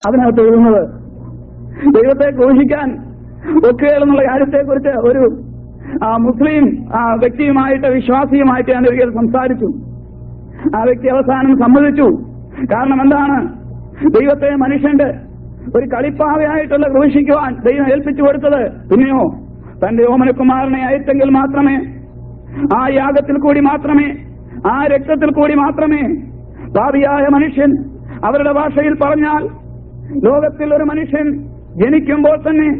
അതിനകത്ത് എഴുതുന്നത് ദൈവത്തെ ക്രൂശിക്കാൻ ഒക്കുകയെന്നുള്ള കാര്യത്തെക്കുറിച്ച് ഒരു മുസ്ലിം വ്യക്തിയുമായിട്ട്, വിശ്വാസിയുമായിട്ട് ഞാൻ ഒരിക്കൽ സംസാരിച്ചു. ആ വ്യക്തി അവസാനം സമ്മതിച്ചു. കാരണം എന്താണ്? ദൈവത്തെ മനുഷ്യന്റെ ഒരു കളിപ്പാവയായിട്ടുള്ള ക്രൂശിക്കുവാൻ ദൈവം ഏൽപ്പിച്ചു കൊടുത്തത്. പിന്നെയോ തന്റെ ഓമനകുമാരനെ അയച്ചെങ്കിൽ മാത്രമേ, ആ യാഗത്തിൽ കൂടി മാത്രമേ, ആ രക്തത്തിൽ കൂടി മാത്രമേ പാപിയായ മനുഷ്യൻ, അവരുടെ ഭാഷയിൽ പറഞ്ഞാൽ ലോകത്തിൽ ഒരു മനുഷ്യൻ ജനിക്കുമ്പോൾ തന്നെ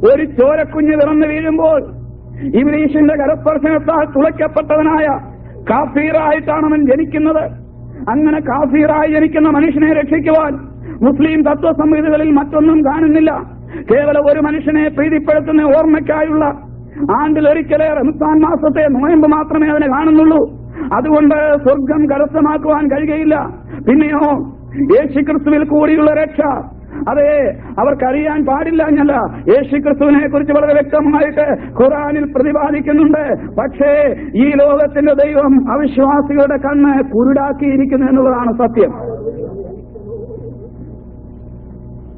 ഒരു ചോരക്കുഞ്ഞ് പിറന്നു വീഴുമ്പോൾ ഇബ്ലീസിന്റെ കരസ്പർശനത്താൽ തുളയ്ക്കപ്പെട്ടവനായ കാഫീറായിട്ടാണ് അവൻ ജനിക്കുന്നത്. അങ്ങനെ കാഫീറായി ജനിക്കുന്ന മനുഷ്യനെ രക്ഷിക്കുവാൻ മുസ്ലിം തത്വസംഹിതകളിൽ മറ്റൊന്നും കാണുന്നില്ല. കേവലം ഒരു മനുഷ്യനെ പ്രീതിപ്പെടുത്തുന്ന ഓർമ്മയ്ക്കായുള്ള ആണ്ടിലൊരിക്കലേ റംസാൻ മാസത്തെ നോയമ്പ് മാത്രമേ അതിനെ കാണുന്നുള്ളൂ. അതുകൊണ്ട് സ്വർഗം കരസ്ഥമാക്കുവാൻ കഴിയുകയില്ല. പിന്നെയോ യേശുക്രിസ്തുവിൽ കൂടിയുള്ള രക്ഷ, അതെ, അവർക്കറിയാൻ പാടില്ല എന്നല്ല. യേശുക്രിസ്തുവിനെ കുറിച്ച് വളരെ വ്യക്തമായിട്ട് ഖുർആനിൽ പ്രതിപാദിക്കുന്നുണ്ട്. പക്ഷേ ഈ ലോകത്തിന്റെ ദൈവം അവിശ്വാസികളുടെ കണ്ണ് കുരുടാക്കിയിരിക്കുന്നു എന്നുള്ളതാണ് സത്യം.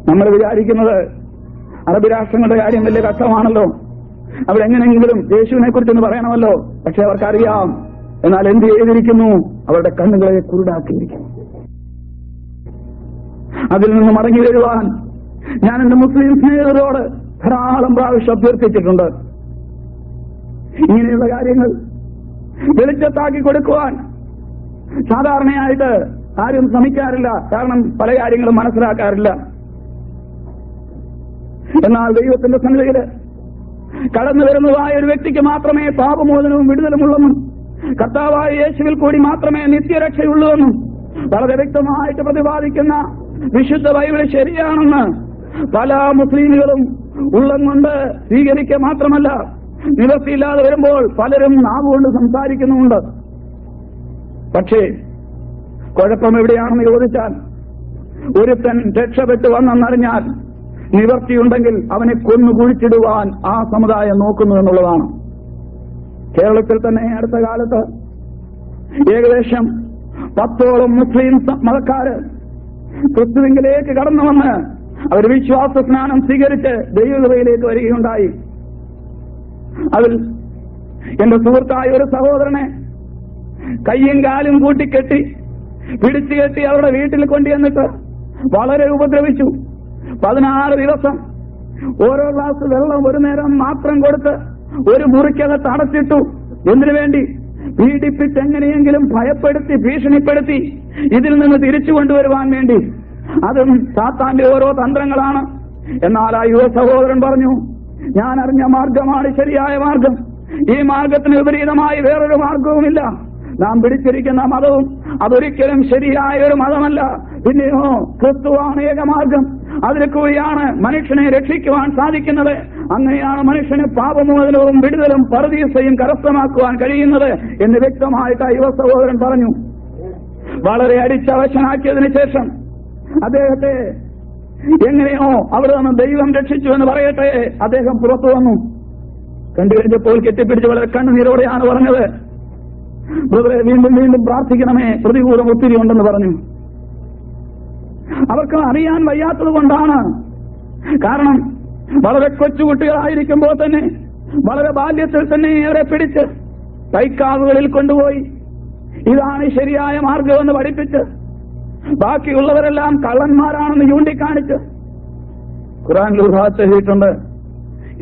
നമ്മൾ വിചാരിക്കുന്നത് അറബി രാഷ്ട്രങ്ങളുടെ കാര്യം വലിയ കഷ്ടമാണല്ലോ, അവരെങ്ങനെയെങ്കിലും യേശുവിനെ കുറിച്ചൊന്ന് പറയണമല്ലോ. പക്ഷെ അവർക്കറിയാം. എന്നാൽ എന്ത് ചെയ്തിരിക്കുന്നു? അവരുടെ കണ്ണുകളെ കുരുടാക്കിയിരിക്കുന്നു. അതിൽ നിന്ന് മടങ്ങി വരുവാൻ ഞാൻ എന്റെ മുസ്ലിം സ്നേഹിതരോട് ധാരാളം പ്രാവശ്യം അഭ്യർത്ഥിച്ചിട്ടുണ്ട്. ഇങ്ങനെയുള്ള കാര്യങ്ങൾ വെളിച്ചത്താക്കി കൊടുക്കുവാൻ സാധാരണയായിട്ട് ആരും ശ്രമിക്കാറില്ല. കാരണം പല കാര്യങ്ങളും മനസ്സിലാക്കാറില്ല. എന്നാൽ ദൈവത്തിന്റെ സന്നിധിയില് കടന്നു വരുന്നതായ ഒരു വ്യക്തിക്ക് മാത്രമേ പാപമോചനവും വിടുതലുമുള്ളെന്നും കർത്താവായ യേശുവിൽ കൂടി മാത്രമേ നിത്യരക്ഷയുള്ളൂവെന്നും വളരെ വ്യക്തമായിട്ട് പ്രതിപാദിക്കുന്ന വിശുദ്ധ ബൈബിൾ ശരിയാണെന്ന് പല മുസ്ലിമുകളും ഉള്ളം കൊണ്ട് സ്വീകരിക്കുക മാത്രമല്ല, നിവൃത്തിയില്ലാതെ വരുമ്പോൾ പലരും നാവുകൊണ്ട് സംസാരിക്കുന്നുമുണ്ട്. പക്ഷേ കുഴപ്പം എവിടെയാണെന്ന് ചോദിച്ചാൽ, ഒരുത്തൻ രക്ഷപ്പെട്ടു വന്നെന്നറിഞ്ഞാൽ നിവർത്തിയുണ്ടെങ്കിൽ അവനെ കൊന്നു കുഴിച്ചിടുവാൻ ആ സമുദായം നോക്കുന്നു എന്നുള്ളതാണ്. കേരളത്തിൽ തന്നെ അടുത്ത കാലത്ത് ഏകദേശം 10ഓളം മുസ്ലിം മതക്കാര് ക്രിസ്തുവിലേക്ക് കടന്നു വന്ന് അവർ വിശ്വാസ സ്നാനം സ്വീകരിച്ച് ദൈവകൃപയിലേക്ക് വരികയുണ്ടായി. അതിൽ എന്റെ സുഹൃത്തായ ഒരു സഹോദരനെ കയ്യും കാലും കൂട്ടിക്കെട്ടി പിടിച്ചു കെട്ടി അവരുടെ വീട്ടിൽ കൊണ്ടുവന്നിട്ട് വളരെ ഉപദ്രവിച്ചു. 16 ദിവസം ഓരോ ഗ്ലാസ് വെള്ളം ഒരു നേരം മാത്രം കൊടുത്ത് ഒരു മുറിക്കകത്ത് അടച്ചിട്ടു. എന്തിനു വേണ്ടി? പീഡിപ്പിച്ച് എങ്ങനെയെങ്കിലും ഭയപ്പെടുത്തി ഭീഷണിപ്പെടുത്തി ഇതിൽ നിന്ന് തിരിച്ചു കൊണ്ടുവരുവാൻ വേണ്ടി. അതും സാത്താന്റെ ഓരോ തന്ത്രങ്ങളാണ്. എന്നാൽ ആ യുവ സഹോദരൻ പറഞ്ഞു, ഞാൻ അറിഞ്ഞ മാർഗമാണ് ശരിയായ മാർഗം. ഈ മാർഗത്തിന് വിപരീതമായി വേറൊരു മാർഗവുമില്ല. നാം പിടിച്ചിരിക്കുന്ന മതവും അതൊരിക്കലും ശരിയായ ഒരു മതമല്ല. പിന്നെയോ ക്രിസ്തുവാണ് ഏകമാർഗം. അതിൽ കൂടിയാണ് മനുഷ്യനെ രക്ഷിക്കുവാൻ സാധിക്കുന്നത്. അങ്ങനെയാണ് മനുഷ്യന് പാപമോചനവും വിടുതലും പറുദീസയും കരസ്ഥമാക്കുവാൻ കഴിയുന്നത് എന്ന് വ്യക്തമായിട്ട് യുവ സഹോദരൻ പറഞ്ഞു. വളരെ അടിച്ചവശനാക്കിയതിനു ശേഷം അദ്ദേഹത്തെ എങ്ങനെയോ അവിടെ നിന്ന് ദൈവം രക്ഷിച്ചു എന്ന് പറയട്ടെ, അദ്ദേഹം പുറത്തു വന്നു. കണ്ടു കഴിഞ്ഞപ്പോൾ കെട്ടിപ്പിടിച്ച് വളരെ കണ്ണുനീരോടെയാണ് പറഞ്ഞത്, ബ്രദറെ വീണ്ടും വീണ്ടും പ്രാർത്ഥിക്കണമേ, പ്രതികൂലം ഒത്തിരി ഉണ്ടെന്ന് പറഞ്ഞു. അവർക്ക് അറിയാൻ വയ്യാത്തത് കൊണ്ടാണ്. കാരണം വളരെ കൊച്ചുകുട്ടികളായിരിക്കുമ്പോൾ തന്നെ, വളരെ ബാല്യത്തിൽ തന്നെ അവരെ പിടിച്ച് കൈക്കാവുകളിൽ കൊണ്ടുപോയി ഇതാണ് ശരിയായ മാർഗമെന്ന് പഠിപ്പിച്ച് ബാക്കിയുള്ളവരെല്ലാം കള്ളന്മാരാണെന്ന് ചൂണ്ടിക്കാണിച്ച് ഖുർആനിൽ ഒരു ഭാഗത്ത് എഴുതിയിട്ടുണ്ട്,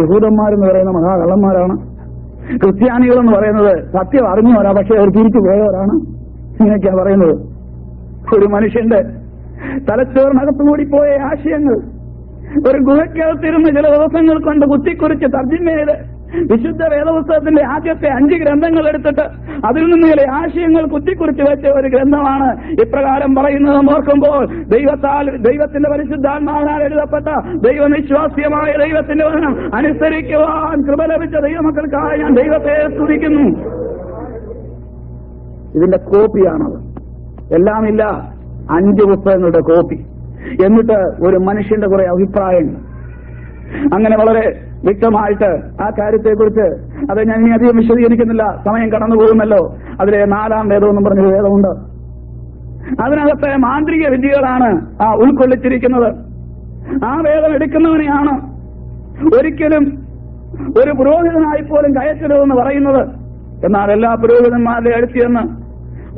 യഹൂദന്മാരെന്ന് പറയുന്ന മഹാകള്ളന്മാരാണ്, ക്രിസ്ത്യാനികളെന്ന് പറയുന്നത് സത്യം അറിഞ്ഞവരാ പക്ഷെ അവർ തിരിച്ചു പോയവരാണ്. ഇങ്ങനെയൊക്കെയാ പറയുന്നത്. ഒരു മനുഷ്യന്റെ തലച്ചോറിനകത്തുകൂടി പോയ ആശയങ്ങൾ ഒരു ഗുഹയ്ക്കകത്തിരുന്ന് ചില ദിവസങ്ങൾ കൊണ്ട് കുത്തിക്കുറിച്ച് തർജ്ജിമ ചെയ്ത് വിശുദ്ധ വേദപുസ്തകത്തിന്റെ ആദ്യത്തെ 5 ഗ്രന്ഥങ്ങൾ എടുത്തിട്ട് അതിൽ നിന്ന് ചില ആശയങ്ങൾ കുത്തിക്കുറിച്ച് വെച്ച ഒരു ഗ്രന്ഥമാണ് ഇപ്രകാരം പറയുന്നത് ഓർക്കുമ്പോൾ ദൈവത്തിന്റെ പരിശുദ്ധാത്മാവിനാൽ എഴുതപ്പെട്ട ദൈവനിശ്വാസ്യമായ ദൈവത്തിന്റെ വചനം അനുസരിക്കുവാൻ കൃപ ലഭിച്ച ദൈവമക്കൾക്കായി ഞാൻ ദൈവത്തെ സ്തുതിക്കുന്നു. ഇതിന്റെ കോപ്പിയാണത്. എല്ലാമില്ല, 5 പുസ്തകങ്ങളുടെ കോപ്പി. എന്നിട്ട് ഒരു മനുഷ്യന്റെ കുറെ അഭിപ്രായങ്ങൾ. അങ്ങനെ വളരെ വ്യക്തമായിട്ട് ആ കാര്യത്തെക്കുറിച്ച് അത് ഞാൻ ഇനി അധികം വിശദീകരിക്കുന്നില്ല, സമയം കടന്നു പോകുമല്ലോ. അതിലെ 4-ാം വേദമെന്നും പറഞ്ഞൊരു വേദമുണ്ട്. അതിനകത്തെ മാന്ത്രിക വിദ്യകളാണ് ഉൾക്കൊള്ളിച്ചിരിക്കുന്നത്. ആ വേദം എടുക്കുന്നവനെയാണ് ഒരിക്കലും ഒരു പുരോഹിതനായി പോലും കയറ്റരുതെന്ന് പറയുന്നത്. എന്നാൽ എല്ലാ പുരോഹിതന്മാരുടെ അടുത്തിയെന്ന്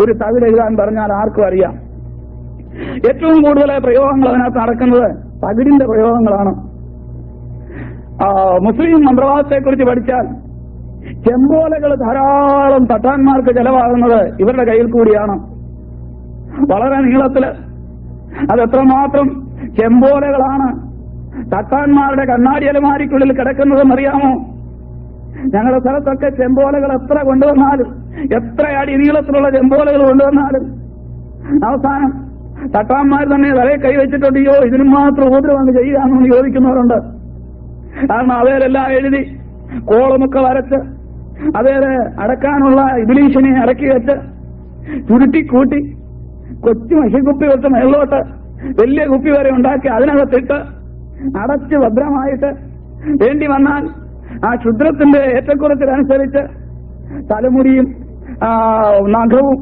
ഒരു തകിട് എഴുതാൻ പറഞ്ഞാൽ ആർക്കും അറിയാം. ഏറ്റവും കൂടുതൽ പ്രയോഗങ്ങൾ അതിനകത്ത് നടക്കുന്നത് തകിടിന്റെ പ്രയോഗങ്ങളാണ്. മുസ്ലിം മന്ത്രവാദത്തെക്കുറിച്ച് പഠിച്ചാൽ ചെമ്പോലകൾ ധാരാളം തട്ടാന്മാർക്ക് ചെലവാകുന്നത് ഇവരുടെ കയ്യിൽ കൂടിയാണ്. വളരെ നീളത്തില് അതെത്രമാത്രം ചെമ്പോലകളാണ് തട്ടാന്മാരുടെ കണ്ണാടി അലമാരിക്കുള്ളിൽ കിടക്കുന്നതെന്നറിയാമോ? ഞങ്ങളുടെ സ്ഥലത്തൊക്കെ ചെമ്പോലകൾ എത്ര കൊണ്ടുവന്നാലും, എത്ര അടി നീളത്തിലുള്ള ചെമ്പോലകൾ കൊണ്ടുവന്നാലും അവസാനം തട്ടാന്മാർ തന്നെ തലയെ കൈവച്ചിട്ടുണ്ടോ ഇതിനും മാത്രം ഉപദ്രവം ചെയ്യാമെന്ന് ചോദിക്കുന്നവരുണ്ട്. കാരണം അവരെല്ലാം എഴുതി കോളമൊക്കെ വരച്ച് അതേറെ അടക്കാനുള്ള ഇബ്ലീഷിനെ അടക്കി വെച്ച് ചുരുട്ടിക്കൂട്ടി കൊച്ചു മഷിക്കുപ്പി വെച്ച് മേളിലോട്ട് വലിയ കുപ്പി വരെ ഉണ്ടാക്കി അതിനകത്തിട്ട് അടച്ച് ഭദ്രമായിട്ട് വേണ്ടി വന്നാൽ ആ ക്ഷുദ്രത്തിന്റെ ഏറ്റക്കുറച്ചിലനുസരിച്ച് തലമുടിയും നഖവും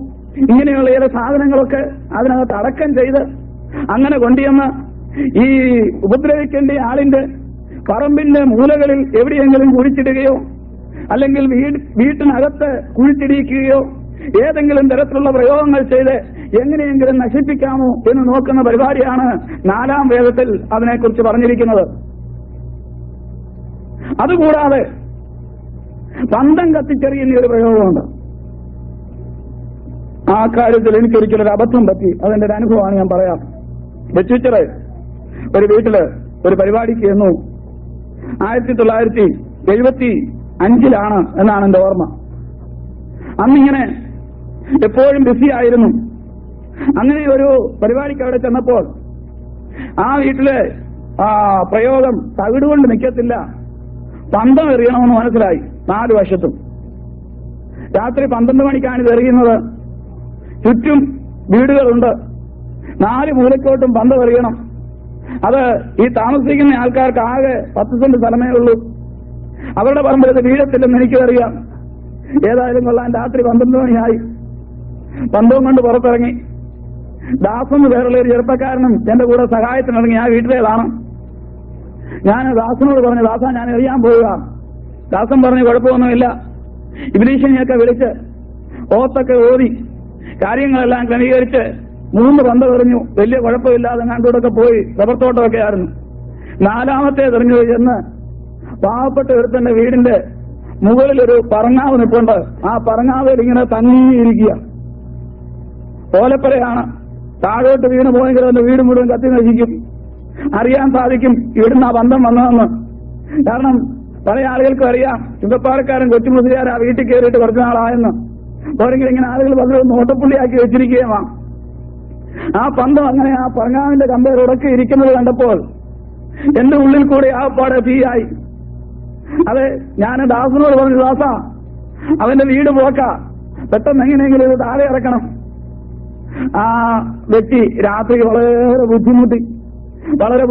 ഇങ്ങനെയുള്ള ഏറെ സാധനങ്ങളൊക്കെ അതിനകത്ത് അടക്കം ചെയ്ത് അങ്ങനെ കൊണ്ടുവന്ന് ഈ ഉപദ്രവിക്കേണ്ട ആളിന്റെ പറമ്പിന്റെ മൂലകളിൽ എവിടെയെങ്കിലും കുഴിച്ചിടുകയോ അല്ലെങ്കിൽ വീട്ടിനകത്ത് കുഴിച്ചിടിക്കുകയോ ഏതെങ്കിലും തരത്തിലുള്ള പ്രയോഗങ്ങൾ ചെയ്ത് എങ്ങനെയെങ്കിലും നശിപ്പിക്കാമോ എന്ന് നോക്കുന്ന പരിപാടിയാണ് 4-ാം വേദത്തിൽ അതിനെക്കുറിച്ച് പറഞ്ഞിരിക്കുന്നത്. അതുകൂടാതെ പന്തം കത്തിച്ചെറിയുന്ന ഒരു പ്രയോഗമുണ്ട്. ആ കാര്യത്തിൽ എനിക്കൊരിക്കലൊരു അബദ്ധം പറ്റി. അതിന്റെ ഒരു അനുഭവമാണ് ഞാൻ പറയാം. ബെച്ചൂച്ചറ് ഒരു വീട്ടില് ഒരു പരിപാടിക്ക് ചെന്നു. 1975 എന്നാണ് എന്റെ ഓർമ്മ. അന്നിങ്ങനെ എപ്പോഴും ബിസി ആയിരുന്നു. അങ്ങനെ ഒരു പരിപാടിക്ക് അവിടെ ചെന്നപ്പോൾ ആ വീട്ടിലെ പ്രയോഗം തകിടുകൊണ്ട് നിൽക്കത്തില്ല, പന്തം എറിയണമെന്ന് മനസ്സിലായി. 4 വശത്തും രാത്രി 12 മണിക്കാണ് ഇത് എറിയുന്നത്. ചുറ്റും വീടുകളുണ്ട്, 4 മൂലക്കോട്ടും പന്തം എറിയണം. അത് ഈ താമസിക്കുന്ന ആൾക്കാർക്ക് ആകെ 10 സെന്റ് സ്ഥലമേ ഉള്ളൂ. അവരുടെ പറമ്പിലത് വീഴത്തില്ലെന്ന് എനിക്കറിയാം. ഏതായാലും കൊള്ളാൻ രാത്രി 12 മണിയായി. പന്തവും കൊണ്ട് പുറത്തിറങ്ങി. ദാസെന്ന് പേരുള്ള ഒരു ചെറുപ്പക്കാരനും എന്റെ കൂടെ സഹായത്തിനിറങ്ങി. ആ വീട്ടിലേതാണ്. ഞാൻ ദാസനോട് പറഞ്ഞു, ദാസ ഞാൻ എറിയാൻ പോവുക. ദാസൻ പറഞ്ഞു കുഴപ്പമൊന്നുമില്ല. ഇബ്ലീഷിനെയൊക്കെ വിളിച്ച് ഓത്തൊക്കെ ഓതി കാര്യങ്ങളെല്ലാം ക്രമീകരിച്ച് 3 പന്തം എറിഞ്ഞു. വലിയ കുഴപ്പമില്ലാതെ കണ്ടൂടൊക്കെ പോയി. റബ്ബർത്തോട്ടമൊക്കെ ആയിരുന്നു. 4-ാമത്തെ എറിഞ്ഞു ചെന്ന് പാവപ്പെട്ട ഒരുത്തന്റെ വീടിന്റെ മുകളിലൊരു പറങ്ങാവ് നിൽപ്പുണ്ട്. ആ പറങ്ങാവിൽ ഇങ്ങനെ തങ്ങിയിരിക്കുക. ഓലപ്പരയാണ്. താഴോട്ട് വീണ് പോയെങ്കിൽ അവന്റെ വീട് മുഴുവൻ കത്തി നശിക്കും. അറിയാൻ സാധിക്കും ഇവിടുന്ന് ആ ബന്ധം വന്നതെന്ന്. കാരണം പല ആളുകൾക്കും അറിയാം ചുങ്കപ്പാറക്കാരൻ കൊച്ചുമുസ്ലിയാർ ആ വീട്ടിൽ കയറിയിട്ട് കുറച്ചു നാളായെന്ന്. പോരെങ്കിൽ ഇങ്ങനെ ആളുകൾ വളരെ നോട്ടപ്പുള്ളിയാക്കി വെച്ചിരിക്കുകയുമാണ്. ആ പന്തം അങ്ങനെ ആ പറങ്ങാവിന്റെ കമ്പയിൽ ഉടക്കി ഇരിക്കുന്നത് കണ്ടപ്പോൾ എന്റെ ഉള്ളിൽ കൂടി ആ പാടെ തീയായി. അതെ, ഞാൻ ദാസനോട് പറഞ്ഞു, ദാസ അവന്റെ വീട് പോക്ക, പെട്ടെന്ന് എങ്ങനെയെങ്കിലും ഇത് താഴെ ഇറക്കണം. ആ വ്യക്തി രാത്രി വളരെ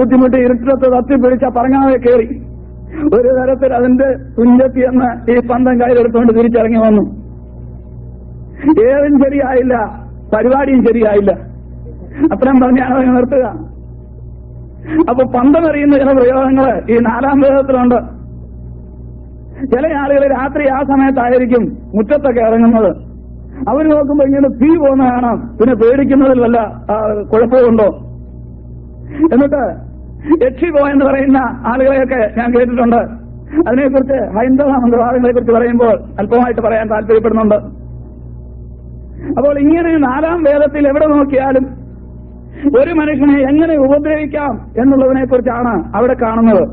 ബുദ്ധിമുട്ടി ഇരുട്ടത്ത് തത്തിപ്പിടിച്ച പറങ്ങാതെ കയറി ഒരു തരത്തിൽ അതിന്റെ തുഞ്ചത്തി എന്ന് ഈ പന്തം കയ്യിലെടുത്തുകൊണ്ട് തിരിച്ചിറങ്ങി വന്നു. ഏതും ശരിയായില്ല, പരിപാടിയും ശരിയായില്ല. അത്രയും പറഞ്ഞാണ് അവനെ നിർത്തുക. അപ്പൊ പന്തമെറിയുന്ന ചില പ്രയോഗങ്ങള് ഈ 4-ാം വേദത്തിലുണ്ട്. ചില ആളുകൾ രാത്രി ആ സമയത്തായിരിക്കും മുറ്റത്തൊക്കെ ഇറങ്ങുന്നത്. അവർ നോക്കുമ്പോ ഇങ്ങനെ തീ പോകുന്ന കാണാം. പിന്നെ പേടിക്കുന്നതിൽ വല്ല കുഴപ്പമുണ്ടോ? എന്നിട്ട് യക്ഷികോ എന്ന് പറയുന്ന ആളുകളെയൊക്കെ ഞാൻ കേട്ടിട്ടുണ്ട്. അതിനെക്കുറിച്ച് ഹൈന്ദവ മന്ത്രവാദങ്ങളെ കുറിച്ച് പറയുമ്പോൾ അല്പമായിട്ട് പറയാൻ താല്പര്യപ്പെടുന്നുണ്ട്. അപ്പോൾ ഇങ്ങനെ 4-ാം വേദത്തിൽ എവിടെ നോക്കിയാലും ഒരു മനുഷ്യനെ എങ്ങനെ ഉപദ്രവിക്കാം എന്നുള്ളതിനെ കുറിച്ചാണ് അവിടെ കാണുന്നത്.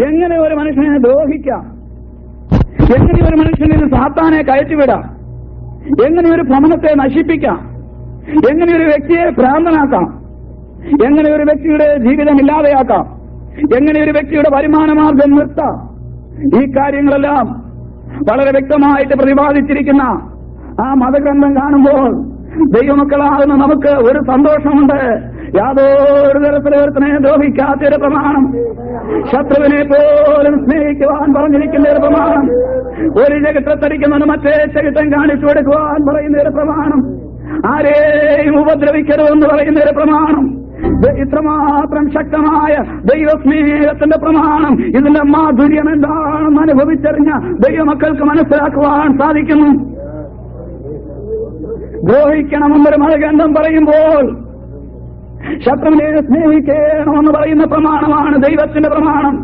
എങ്ങനെ ഒരു മനുഷ്യനെ ദ്രോഹിക്കാം, എങ്ങനെ ഒരു മനുഷ്യനിൽ സാത്താനെ കയറ്റിവിടാം, എങ്ങനെ ഒരു ഭവനത്തെ നശിപ്പിക്കാം, എങ്ങനെ ഒരു വ്യക്തിയെ ഭ്രാന്തനാക്കാം, എങ്ങനെ ഒരു വ്യക്തിയുടെ ജീവിതം ഇല്ലാതെയാക്കാം, എങ്ങനെ ഒരു വ്യക്തിയുടെ വരുമാനമാർഗം നിർത്താം. ഈ കാര്യങ്ങളെല്ലാം വളരെ വ്യക്തമായിട്ട് പ്രതിപാദിച്ചിരിക്കുന്ന ആ മതഗ്രന്ഥം കാണുമ്പോൾ ദൈവമക്കളാകുന്ന നമുക്ക് ഒരു സന്തോഷമുണ്ട്. യാതൊരു തരത്തിലൊരുത്തനെ ദ്രോഹിക്കാത്തൊരു പ്രമാണം, ശത്രുവിനെ പോലും സ്നേഹിക്കുവാൻ പറഞ്ഞിരിക്കുന്ന ഒരു പ്രമാണം, ഒരു ചെകിട്ടത്തടിക്കുന്നവന് മറ്റേ ചെകിട്ടം കാണിച്ചു കൊടുക്കുവാൻ പറയുന്ന ഒരു പ്രമാണം, ആരെയും ഉപദ്രവിക്കരുതെന്ന് പറയുന്ന ഒരു പ്രമാണം, ഇത്രമാത്രം ശക്തമായ ദൈവസ്നേഹത്തിന്റെ പ്രമാണം, ഇതിന്റെ മാധുര്യം എന്താണെന്ന് അനുഭവിച്ചറിഞ്ഞ ദൈവമക്കൾക്ക് മനസ്സിലാക്കുവാൻ സാധിക്കുന്നു. ദ്രോഹിക്കണമെന്നൊരു മതഗ്രന്ഥം പറയുമ്പോൾ ശത്രുവിനെ സ്നേഹിക്കണമെന്ന് പറയുന്ന പ്രമാണമാണ് ദൈവത്തിന്റെ പ്രമാണം.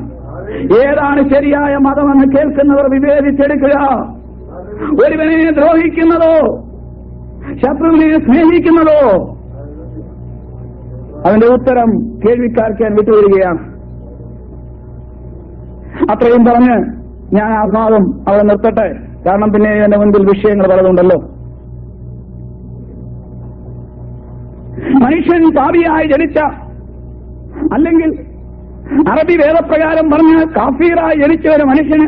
ഏതാണ് ശരിയായ മതമെന്ന് കേൾക്കുന്നവർ വിവേചിച്ചെടുക്കുക. ഒരുവനെ ദ്രോഹിക്കുന്നതോ ശത്രുവിനെ സ്നേഹിക്കുന്നതോ? അതിന്റെ ഉത്തരം കേൾവിക്കാർക്ക് ഞാൻ വിട്ടുവരികയാണ്. അത്രയും പറഞ്ഞ് ഞാൻ ആ ഭാഗം അവിടെ നിർത്തട്ടെ. കാരണം പിന്നെ എന്റെ മുൻപിൽ വിഷയങ്ങൾ പലതുണ്ടല്ലോ. മനുഷ്യൻ പാപിയായി ജനിച്ച, അല്ലെങ്കിൽ അറബി വേദപ്രകാരം പറഞ്ഞ് കാഫീറായി ജനിച്ച ഒരു മനുഷ്യന്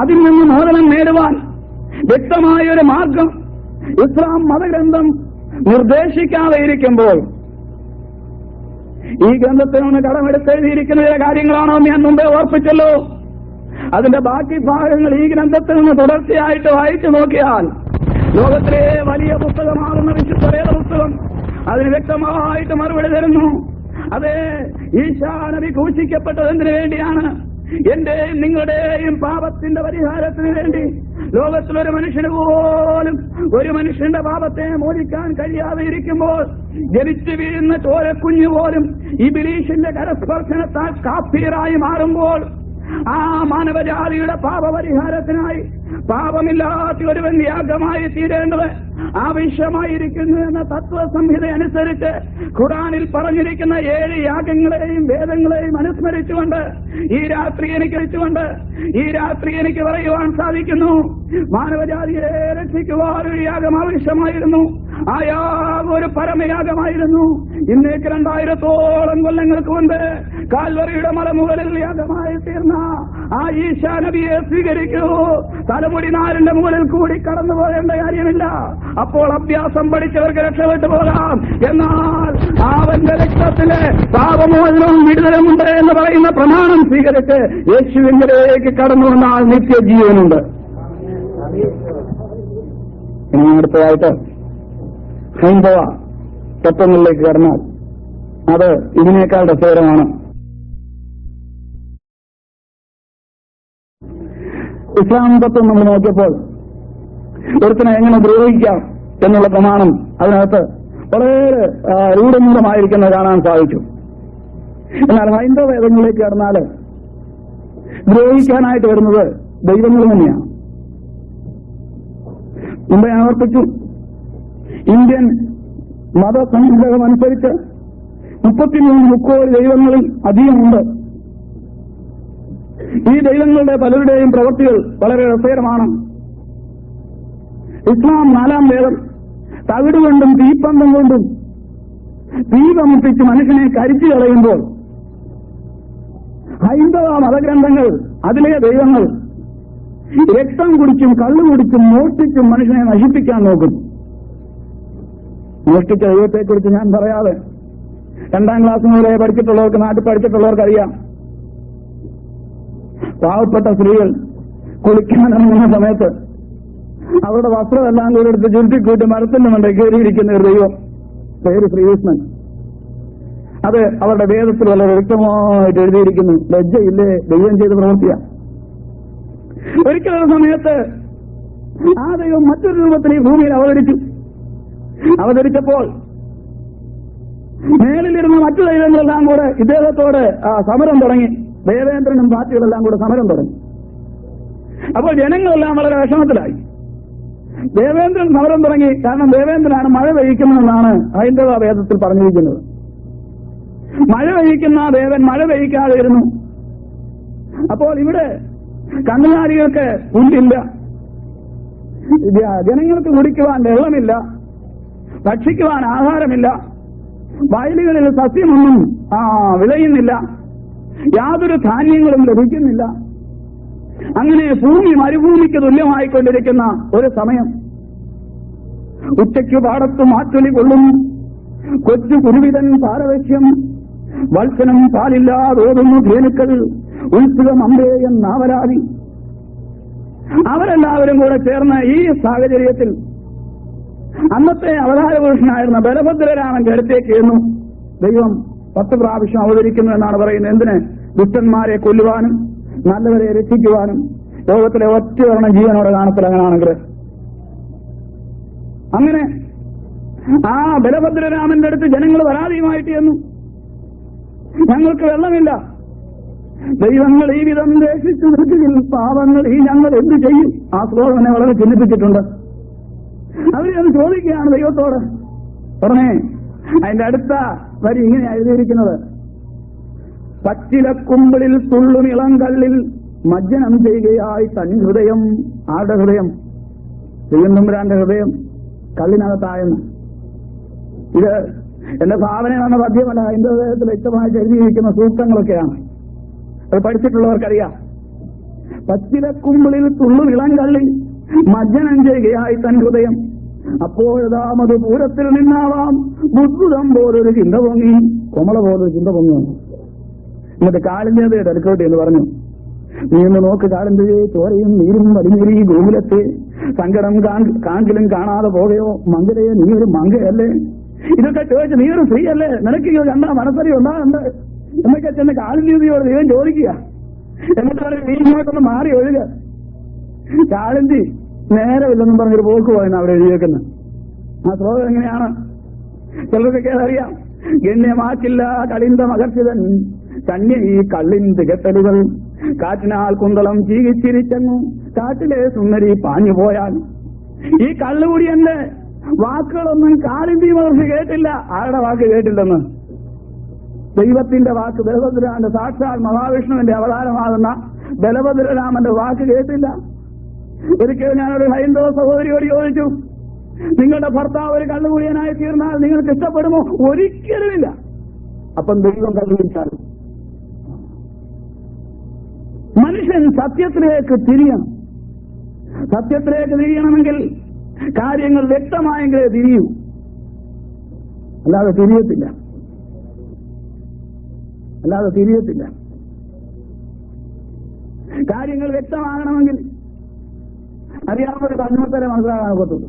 അതിൽ നിന്ന് മോചനം നേടുവാൻ വ്യക്തമായൊരു മാർഗം ഇസ്ലാം മതഗ്രന്ഥം നിർദ്ദേശിക്കാതെ ഇരിക്കുമ്പോൾ, ഈ ഗ്രന്ഥത്തിൽ നിന്ന് കടമെടുത്തെഴുതിയിരിക്കുന്ന ചില കാര്യങ്ങളാണോ ഞാൻ മുമ്പേ ഓർപ്പിച്ചല്ലോ. അതിന്റെ ബാക്കി ഭാഗങ്ങൾ ഈ ഗ്രന്ഥത്തിൽ നിന്ന് തുടർച്ചയായിട്ട് വായിച്ചു നോക്കിയാൽ ലോകത്തിലെ വലിയ പുസ്തകമാകുന്ന വിശുദ്ധ വേദപുസ്തകം അതിന് വ്യക്തമായിട്ട് മറുപടി തരുന്നു. അതെ, ഈശാ നബി ക്രൂശിക്കപ്പെട്ടത് എന്തിനു വേണ്ടിയാണ്? എന്റെയും നിങ്ങളുടെയും പാപത്തിന്റെ പരിഹാരത്തിന് വേണ്ടി. ലോകത്തിലൊരു മനുഷ്യന് പോലും ഒരു മനുഷ്യന്റെ പാപത്തെ മോചിക്കാൻ കഴിയാതെ ഇരിക്കുമ്പോൾ, ജനിച്ചു വീഴുന്ന ചോരക്കുഞ്ഞു പോലും ഇബ്ലീസിന്റെ കരസ്പർശനത്താൽ കാഫീറായി മാറുമ്പോൾ, ആ മാനവജാതിയുടെ പാപപരിഹാരത്തിനായി പാപമില്ലാത്ത ഒരുവൻ യാഗമായി തീരേണ്ടത് ആവശ്യമായിരിക്കുന്നു എന്ന തത്വസംഹിത അനുസരിച്ച് ഖുർആനിൽ പറഞ്ഞിരിക്കുന്ന 7 യാഗങ്ങളെയും വേദങ്ങളെയും അനുസ്മരിച്ചുകൊണ്ട് ഈ രാത്രി എനിക്ക് പറയുവാൻ സാധിക്കുന്നു, മാനവജാതിയെ രക്ഷിക്കുവാൻ ഒരു യാഗം ആവശ്യമായിരുന്നു. ആ യാഗം ഒരു പരമയാഗമായിരുന്നു. ഇന്നേക്ക് 2000ഓളം കൊല്ലങ്ങൾക്ക് മുൻപ് കാൽവറിയുടെ മലമുകളിൽ യാഗമായി തീർന്ന ആ ഈശാ നബിയെ സ്വീകരിക്കൂ. തലമുടി നാരിന്റെ മുകളിൽ കൂടി കടന്നു പോകേണ്ട കാര്യമില്ല. അപ്പോൾ അഭ്യാസം പഠിച്ചവർക്ക് രക്ഷപ്പെട്ടു പോകാം. എന്നാൽ അവന്റെ രക്തത്തില് പാപമോചനവും വിടുതലുമുണ്ട് എന്ന് പറയുന്ന പ്രമാണം സ്വീകരിച്ച് യേശുവിലേക്ക് കടന്നു വന്നാൽ നിത്യജീവനുണ്ട്. ഇനി അടുത്തതായിട്ട് ഹൈന്ദവ തത്വങ്ങളിലേക്ക് കടന്നാൽ അത് ഇതിനേക്കാൾ രസകരമാണ്. ഇസ്ലാം തത്വം നമ്മൾ നോക്കിയപ്പോൾ ഒരുത്തിനെ എങ്ങനെ ദ്രോഹിക്കാം എന്നുള്ള പ്രമാണം അതിനകത്ത് വളരെ രൂഢമൂലമായിരിക്കുന്നത് കാണാൻ സാധിച്ചു. എന്നാൽ ഹൈന്ദവ വേദങ്ങളിലേക്ക് കടന്നാൽ ദ്രോഹിക്കാനായിട്ട് വരുന്നത് ദൈവങ്ങൾ തന്നെയാണ്. മുമ്പേ ആവർത്തിച്ചു, ഇന്ത്യൻ മതസംഗ്രഹം അനുസരിച്ച് 33 ദൈവങ്ങളിൽ അധികമുണ്ട്. ഈ ദൈവങ്ങളുടെ പലരുടെയും പ്രവൃത്തികൾ വളരെ രസകരമാണ്. ഇസ്ലാം 4-ാം വേദം തവിട് കൊണ്ടും തീപ്പന്തം കൊണ്ടും തീ കമുപ്പിച്ച് മനുഷ്യനെ കരിച്ചു കളയുമ്പോൾ, ഹൈന്ദവ മതഗ്രന്ഥങ്ങൾ അതിലെ ദൈവങ്ങൾ രക്തം കുടിച്ചും കള്ളു കുടിച്ചും മോഷ്ടിച്ചും മനുഷ്യനെ നശിപ്പിക്കാൻ നോക്കും. മോഷ്ടിച്ച ദൈവത്തെക്കുറിച്ച് ഞാൻ പറയാതെ 2ാം ക്ലാസ് മുതലേ പഠിച്ചിട്ടുള്ളവർക്ക്, നാട്ടിൽ പഠിച്ചിട്ടുള്ളവർക്ക് അറിയാം. പാവപ്പെട്ട സ്ത്രീകൾ കുളിക്കാനിറങ്ങുന്ന സമയത്ത് അവരുടെ വസ്ത്രമെല്ലാം കൂടെ എടുത്ത് ചുരുട്ടിക്കൂട്ടി മരത്തിന്റെ മണ്ടേ കയറിയിരിക്കുന്ന ഒരു ദൈവം, പേര് ശ്രീകൃഷ്ണൻ. അത് അവരുടെ വേദത്തിൽ വളരെ വ്യക്തമായിട്ട് എഴുതിയിരിക്കുന്നു. ലജ്ജയില്ലേ, ദൈവം ചെയ്ത് പ്രവർത്തിയ. ഒരിക്കലൊരു സമയത്ത് ആ ദൈവം മറ്റൊരു രൂപത്തിൽ ഈ ഭൂമിയിൽ അവതരിച്ചപ്പോൾ മേളിലിരുന്ന മറ്റു ദൈവങ്ങളെല്ലാം കൂടെ ഇദ്ദേഹത്തോട് സമരം തുടങ്ങി. ദേവേന്ദ്രനും പാർട്ടികളെല്ലാം കൂടെ സമരം തുടങ്ങി. അപ്പോൾ ജനങ്ങളെല്ലാം വളരെ വിഷമത്തിലായി. ദേവേന്ദ്രൻ സമരം തുടങ്ങി. കാരണം ദേവേന്ദ്രനാണ് മഴ പെയ്യിക്കുന്നതെന്നാണ് ഹൈന്ദവ വേദത്തിൽ പറഞ്ഞിരിക്കുന്നത്. മഴ പെയ്യിക്കുന്ന ദേവൻ മഴ പെയ്യിക്കാതെ ഇരുന്നു. അപ്പോൾ ഇവിടെ കന്നുകാലികൾക്ക് പുല്ലില്ല, ജനങ്ങൾക്ക് കുടിക്കുവാൻ വെള്ളമില്ല, ഭക്ഷിക്കുവാൻ ആഹാരമില്ല, വയലുകളിൽ സസ്യമൊന്നും വിളയുന്നില്ല, യാതൊരു ധാന്യങ്ങളും ലഭിക്കുന്നില്ല. അങ്ങനെ ഭൂമി മരുഭൂമിക്ക് തുല്യമായിക്കൊണ്ടിരിക്കുന്ന ഒരു സമയം. ഉച്ചയ്ക്ക് പാടത്ത് മാറ്റൊലി കൊള്ളുന്നു, കൊച്ചു കുരുവിതൻ പാരവശ്യം, വത്സനം പാലില്ലാതോതുന്നു ധേനുക്കൾ, ഉത്സുകം അമ്പേ എന്നാവരാതി. അവരെല്ലാവരും കൂടെ ചേർന്ന് ഈ സാഹചര്യത്തിൽ അന്നത്തെ അവതാരപുരുഷനായിരുന്ന ബലഭദ്രരാമന്റെ അടുത്തേക്ക് എന്നു. ദൈവം 10 പ്രാവശ്യം അവതരിക്കുന്നു എന്നാണ് പറയുന്നത്. എന്തിന്? ദുഷ്ടന്മാരെ കൊല്ലുവാനും നല്ലവരെ രക്ഷിക്കുവാനും. ലോകത്തിലെ ഒറ്റ ഒരെണ്ണം ജീവനോടെ കാണത്തില്ല. അങ്ങനാണെങ്കിൽ അങ്ങനെ ആ ബലഭദ്രരാമന്റെ അടുത്ത് ജനങ്ങൾ പരാതിയുമായിട്ട് ചെന്നു. ഞങ്ങൾക്ക് വെള്ളമില്ല, ദൈവങ്ങൾ ഈ വിധം ദേശിച്ചു നിൽക്കുകയിൽ പാവങ്ങൾ ഈ ഞങ്ങൾ എന്ത് ചെയ്യും? ആ ശ്ലോകം എന്നെ വളരെ ചിന്തിപ്പിച്ചിട്ടുണ്ട്. അവരത് ചോദിക്കുകയാണ് ദൈവത്തോട്. പറഞ്ഞേ, അതിന്റെ അടുത്ത വരി ഇങ്ങനെ എഴുതിയിരിക്കുന്നത്: പച്ചിലക്കുമ്പിളിൽ തുള്ളുമിളം കല്ലിൽ മജ്ജനം ചെയ്യുകയായി തൻ ഹൃദയം. ആരുടെ ഹൃദയം? ദൈവം തമ്പുരാന്റെ ഹൃദയം കല്ലിനകത്തായെന്ന്. ഇത് എന്റെ ഭാവനയാണ്, പദ്യമല്ല. എന്റെ ഹൃദയത്തിൽ വ്യക്തമായി എഴുതിയിരിക്കുന്ന സൂക്തങ്ങളൊക്കെയാണ്. അത് പഠിച്ചിട്ടുള്ളവർക്കറിയാം. പച്ചിലക്കുമ്പിളിൽ തുള്ളുമിളം കല്ലിൽ മജ്ജനം ചെയ്യുകയായി തൻ ഹൃദയം. അപ്പോഴതാമത് പൂരത്തിൽ നിന്നാവാം ബുദ്ധിതം പോലൊരു ചിന്ത പൊങ്ങി, കൊമള പോലൊരു ചിന്ത പൊങ്ങി വന്നു. എന്നിട്ട് കാളിന്തിയെ അടുക്കോട്ടെ എന്ന് പറഞ്ഞു. നീ ഒന്ന് നോക്ക് കാളിന്തിയെ, ചോരയും നീരും വലിഞ്ഞിരി ഗോകുലത്തെ സങ്കടം കാങ്കിലും കാണാതെ പോകയോ? മങ്കരയെ, നീ ഒരു മങ്കയല്ലേ? ഇതൊക്കെ ചോദിച്ച് നീ ഒരു സ്ത്രീ അല്ലേ? നിനക്ക് കണ്ടാ മനസ്സറി ഉണ്ടാകുന്നുണ്ട് എന്നൊക്കെ ചെന്ന് കാളിന്തിയോട് ദൈവം ചോദിക്കുക. എന്നിട്ടാണ് നീ ഇങ്ങോട്ടൊന്ന് മാറി ഒഴുക. കാളിന്തി നേരമില്ലെന്നും പറഞ്ഞൊരു പോക്ക് പോയെന്ന് അവിടെ എഴുതിയേക്കുന്നത്. ആ ശ്ലോകം എങ്ങനെയാണ്? ചിലർക്കൊക്കെ അറിയാം. ഗണ്യമാക്കില്ല കളിന്ത മകർഷിതൻ കന്യ ഈ കള്ളിൻ തികത്തലുകൾ, കാറ്റിനാൽ കുന്തളം ചീകിച്ചിരിച്ചെന്നു കാട്ടിലെ സുന്ദരി പാഞ്ഞു പോയാൽ. ഈ കള്ളുകൂടിയന്റെ വാക്കുകളൊന്നും കാളിന്തി മഹർഷി കേട്ടില്ല. ആരുടെ വാക്ക് കേട്ടില്ലെന്ന്? ദൈവത്തിന്റെ വാക്ക്, ബലഭദ്രരാമന്റെ, സാക്ഷാൽ മഹാവിഷ്ണുവിന്റെ അവതാരമാകുന്ന ബലഭദ്രരാമന്റെ വാക്ക് കേട്ടില്ല. ഒരിക്കൽ ഞാനൊരു ഹൈന്ദവ സഹോദരിയോട് ചോദിച്ചു, നിങ്ങളുടെ ഭർത്താവ് ഒരു കള്ളുകുടിയനായി തീർന്നാൽ നിങ്ങൾക്ക് ഇഷ്ടപ്പെടുമോ? ഒരിക്കലുമില്ല. അപ്പം ദൈവം കണ്ടുപിടിച്ചാൽ മനുഷ്യൻ സത്യത്തിലേക്ക് തിരിയണം. സത്യത്തിലേക്ക് തിരിയണമെങ്കിൽ കാര്യങ്ങൾ വ്യക്തമായെങ്കിലേ തിരിയൂ, അല്ലാതെ തിരിയത്തില്ല. കാര്യങ്ങൾ വ്യക്തമാകണമെങ്കിൽ അറിയാവുന്ന ഒരു പതിനൊത്തരെ മനസ്സിലാകാൻ ഒക്കത്തുള്ളൂ.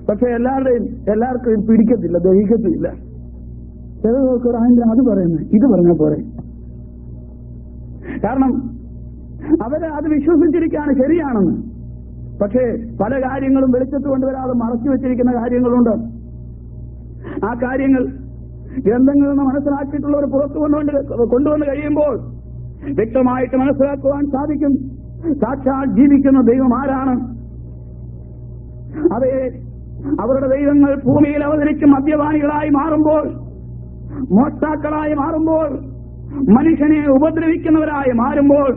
പക്ഷെ എല്ലാവർക്കും പിടിക്കത്തില്ല, ദഹിക്കത്തില്ല. ചിലർക്ക് അത് പറയുന്നത് ഇത് പറഞ്ഞാൽ പോരെ. കാരണം അവര് അത് വിശ്വസിച്ചിരിക്കുകയാണ് ശരിയാണെന്ന്. പക്ഷേ പല കാര്യങ്ങളും വെളിച്ചത്ത് കൊണ്ടുവരാതെ മറച്ചു വെച്ചിരിക്കുന്ന കാര്യങ്ങളുണ്ട്. ആ കാര്യങ്ങൾ ഗ്രന്ഥങ്ങളിൽ നിന്ന് മനസ്സിലാക്കിയിട്ടുള്ളവർ പുറത്തു കൊണ്ടുവന്ന് കഴിയുമ്പോൾ വ്യക്തമായിട്ട് മനസ്സിലാക്കുവാൻ സാധിക്കും സാക്ഷാൽ ജീവിക്കുന്ന ദൈവം ആരാണ്. അതേ, അവരുടെ ദൈവങ്ങൾ ഭൂമിയിൽ അവതരിച്ച് മദ്യപാനികളായി മാറുമ്പോൾ, മോഷ്ടാക്കളായി മാറുമ്പോൾ, മനുഷ്യനെ ഉപദ്രവിക്കുന്നവരായി മാറുമ്പോൾ,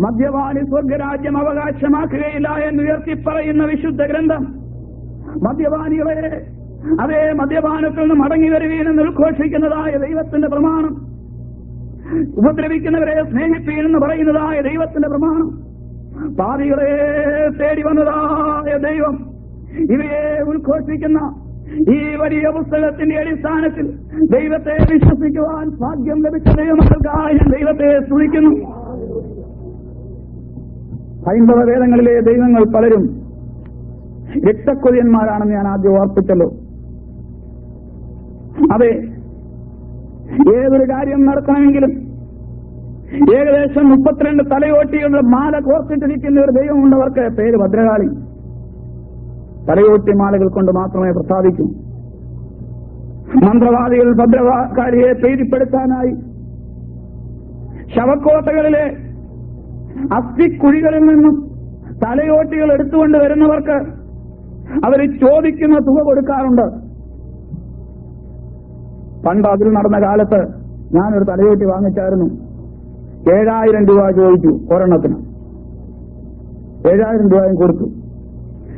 മദ്യപാനി സ്വർഗരാജ്യം അവകാശമാക്കുകയില്ല എന്ന് ഉയർത്തിപ്പറയുന്ന വിശുദ്ധ ഗ്രന്ഥം മദ്യപാനികളെ അതേ മദ്യപാനത്തിൽ നിന്ന് മടങ്ങി വരുവീനെന്ന് ഉദ്ഘോഷിക്കുന്നതായ ദൈവത്തിന്റെ പ്രമാണം, ഉപദ്രവിക്കുന്നവരെ സ്നേഹിപ്പീനെന്ന് പറയുന്നതായ ദൈവത്തിന്റെ പ്രമാണം, പാപികളെ തേടി വന്നതായ ദൈവം ഇവയെ ഉദ്ഘോഷിക്കുന്ന ഈ വലിയ പുസ്തകത്തിന്റെ അടിസ്ഥാനത്തിൽ ദൈവത്തെ വിശ്വസിക്കുവാൻ ഭാഗ്യം ലഭിച്ച ദൈവമക്കൾക്കായി ഞാൻ ദൈവത്തെ സ്തുതിക്കുന്നു. ഹൈന്ദവ വേദങ്ങളിലെ ദൈവങ്ങൾ പലരും രക്തക്കൊതിയന്മാരാണെന്ന് ഞാൻ ആദ്യം ഓർപ്പിച്ചല്ലോ. അതെ, ഏതൊരു കാര്യം നടക്കണമെങ്കിലും ഏകദേശം 32 തലയോട്ടികളുടെ മാല കോർത്തിട്ടിരിക്കുന്ന ഒരു ദൈവമുണ്ടവർക്ക്. പേര് ഭദ്രകാളി. തലയോട്ടി മാലകൾ കൊണ്ട് മാത്രമേ പ്രസാദിക്കൂ. മന്ത്രവാദികൾ ഭദ്രകാളിയെ പ്രീതിപ്പെടുത്താനായി ശവക്കോട്ടകളിലെ അസ്ഥിക്കുഴികളിൽ നിന്നും തലയോട്ടികൾ എടുത്തുകൊണ്ട് വരുന്നവർക്ക് അവർ ചോദിക്കുന്ന തുക കൊടുക്കാറുണ്ട്. പണ്ട് അതിൽ നടന്ന കാലത്ത് ഞാനൊരു തലയോട്ടി വാങ്ങിച്ചായിരുന്നു. 7000 രൂപ ചോദിച്ചു ഒരെണ്ണത്തിന്. 7000 രൂപയും കൊടുത്തു.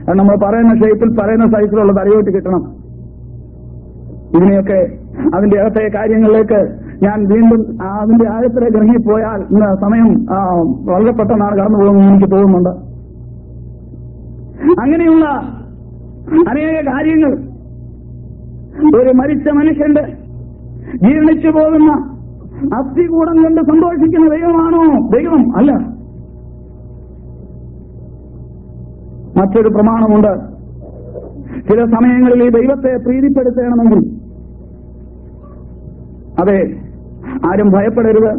അത് നമ്മൾ പറയുന്ന ഷേപ്പിൽ പറയുന്ന സൈസിലുള്ള തലയോട്ടി കിട്ടണം. ഇതിനെയൊക്കെ അതിന്റെ അകത്തെ കാര്യങ്ങളിലേക്ക് ഞാൻ വീണ്ടും അതിന്റെ ആഴത്തിലേക്ക് ഇറങ്ങിപ്പോയാൽ ഇന്ന് സമയം വളരെ പെട്ടെന്നാണ് കടന്നു പോകുമെന്ന് എനിക്ക് തോന്നുന്നുണ്ട്. അങ്ങനെയുള്ള അനേക കാര്യങ്ങൾ ഒരു മരിച്ച മനുഷ്യന്റെ ജീർണിച്ചു പോകുന്ന അസ്ഥികൂടം കൊണ്ട് സന്തോഷിക്കുന്ന ദൈവമാണോ? ദൈവം അല്ല. മറ്റൊരു പ്രമാണമുണ്ട്. ചില സമയങ്ങളിൽ ഈ ദൈവത്തെ പ്രീതിപ്പെടുത്തണമെങ്കിൽ അതെ, ആരും ഭയപ്പെടരുത്.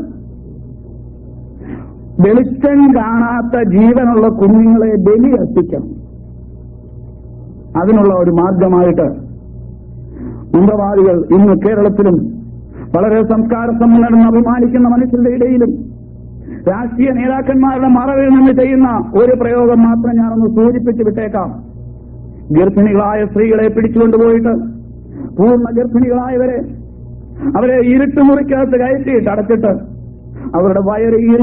വെളിച്ചം കാണാത്ത ജീവനുള്ള കുഞ്ഞുങ്ങളെ ബലി അർപ്പിക്കണം. അതിനുള്ള ഒരു മാർഗമായിട്ട് മന്ത്രവാദികൾ ഇന്ന് കേരളത്തിലും വളരെ സംസ്കാര സമ്മേളനം അഭിമാനിക്കുന്ന മനുഷ്യരുടെ ഇടയിലും രാഷ്ട്രീയ നേതാക്കന്മാരുടെ മറവിൽ നിന്ന് ചെയ്യുന്ന ഒരു പ്രയോഗം മാത്രം ഞാനൊന്ന് സൂചിപ്പിച്ചു വിട്ടേക്കാം. ഗർഭിണികളായ സ്ത്രീകളെ പിടിച്ചുകൊണ്ടുപോയിട്ട് പൂർണ്ണ ഗർഭിണികളായവരെ അവരെ ഇരുട്ടുമുറിക്കകത്ത് കയറ്റിയിട്ട് അടച്ചിട്ട് അവരുടെ വയറിയിൽ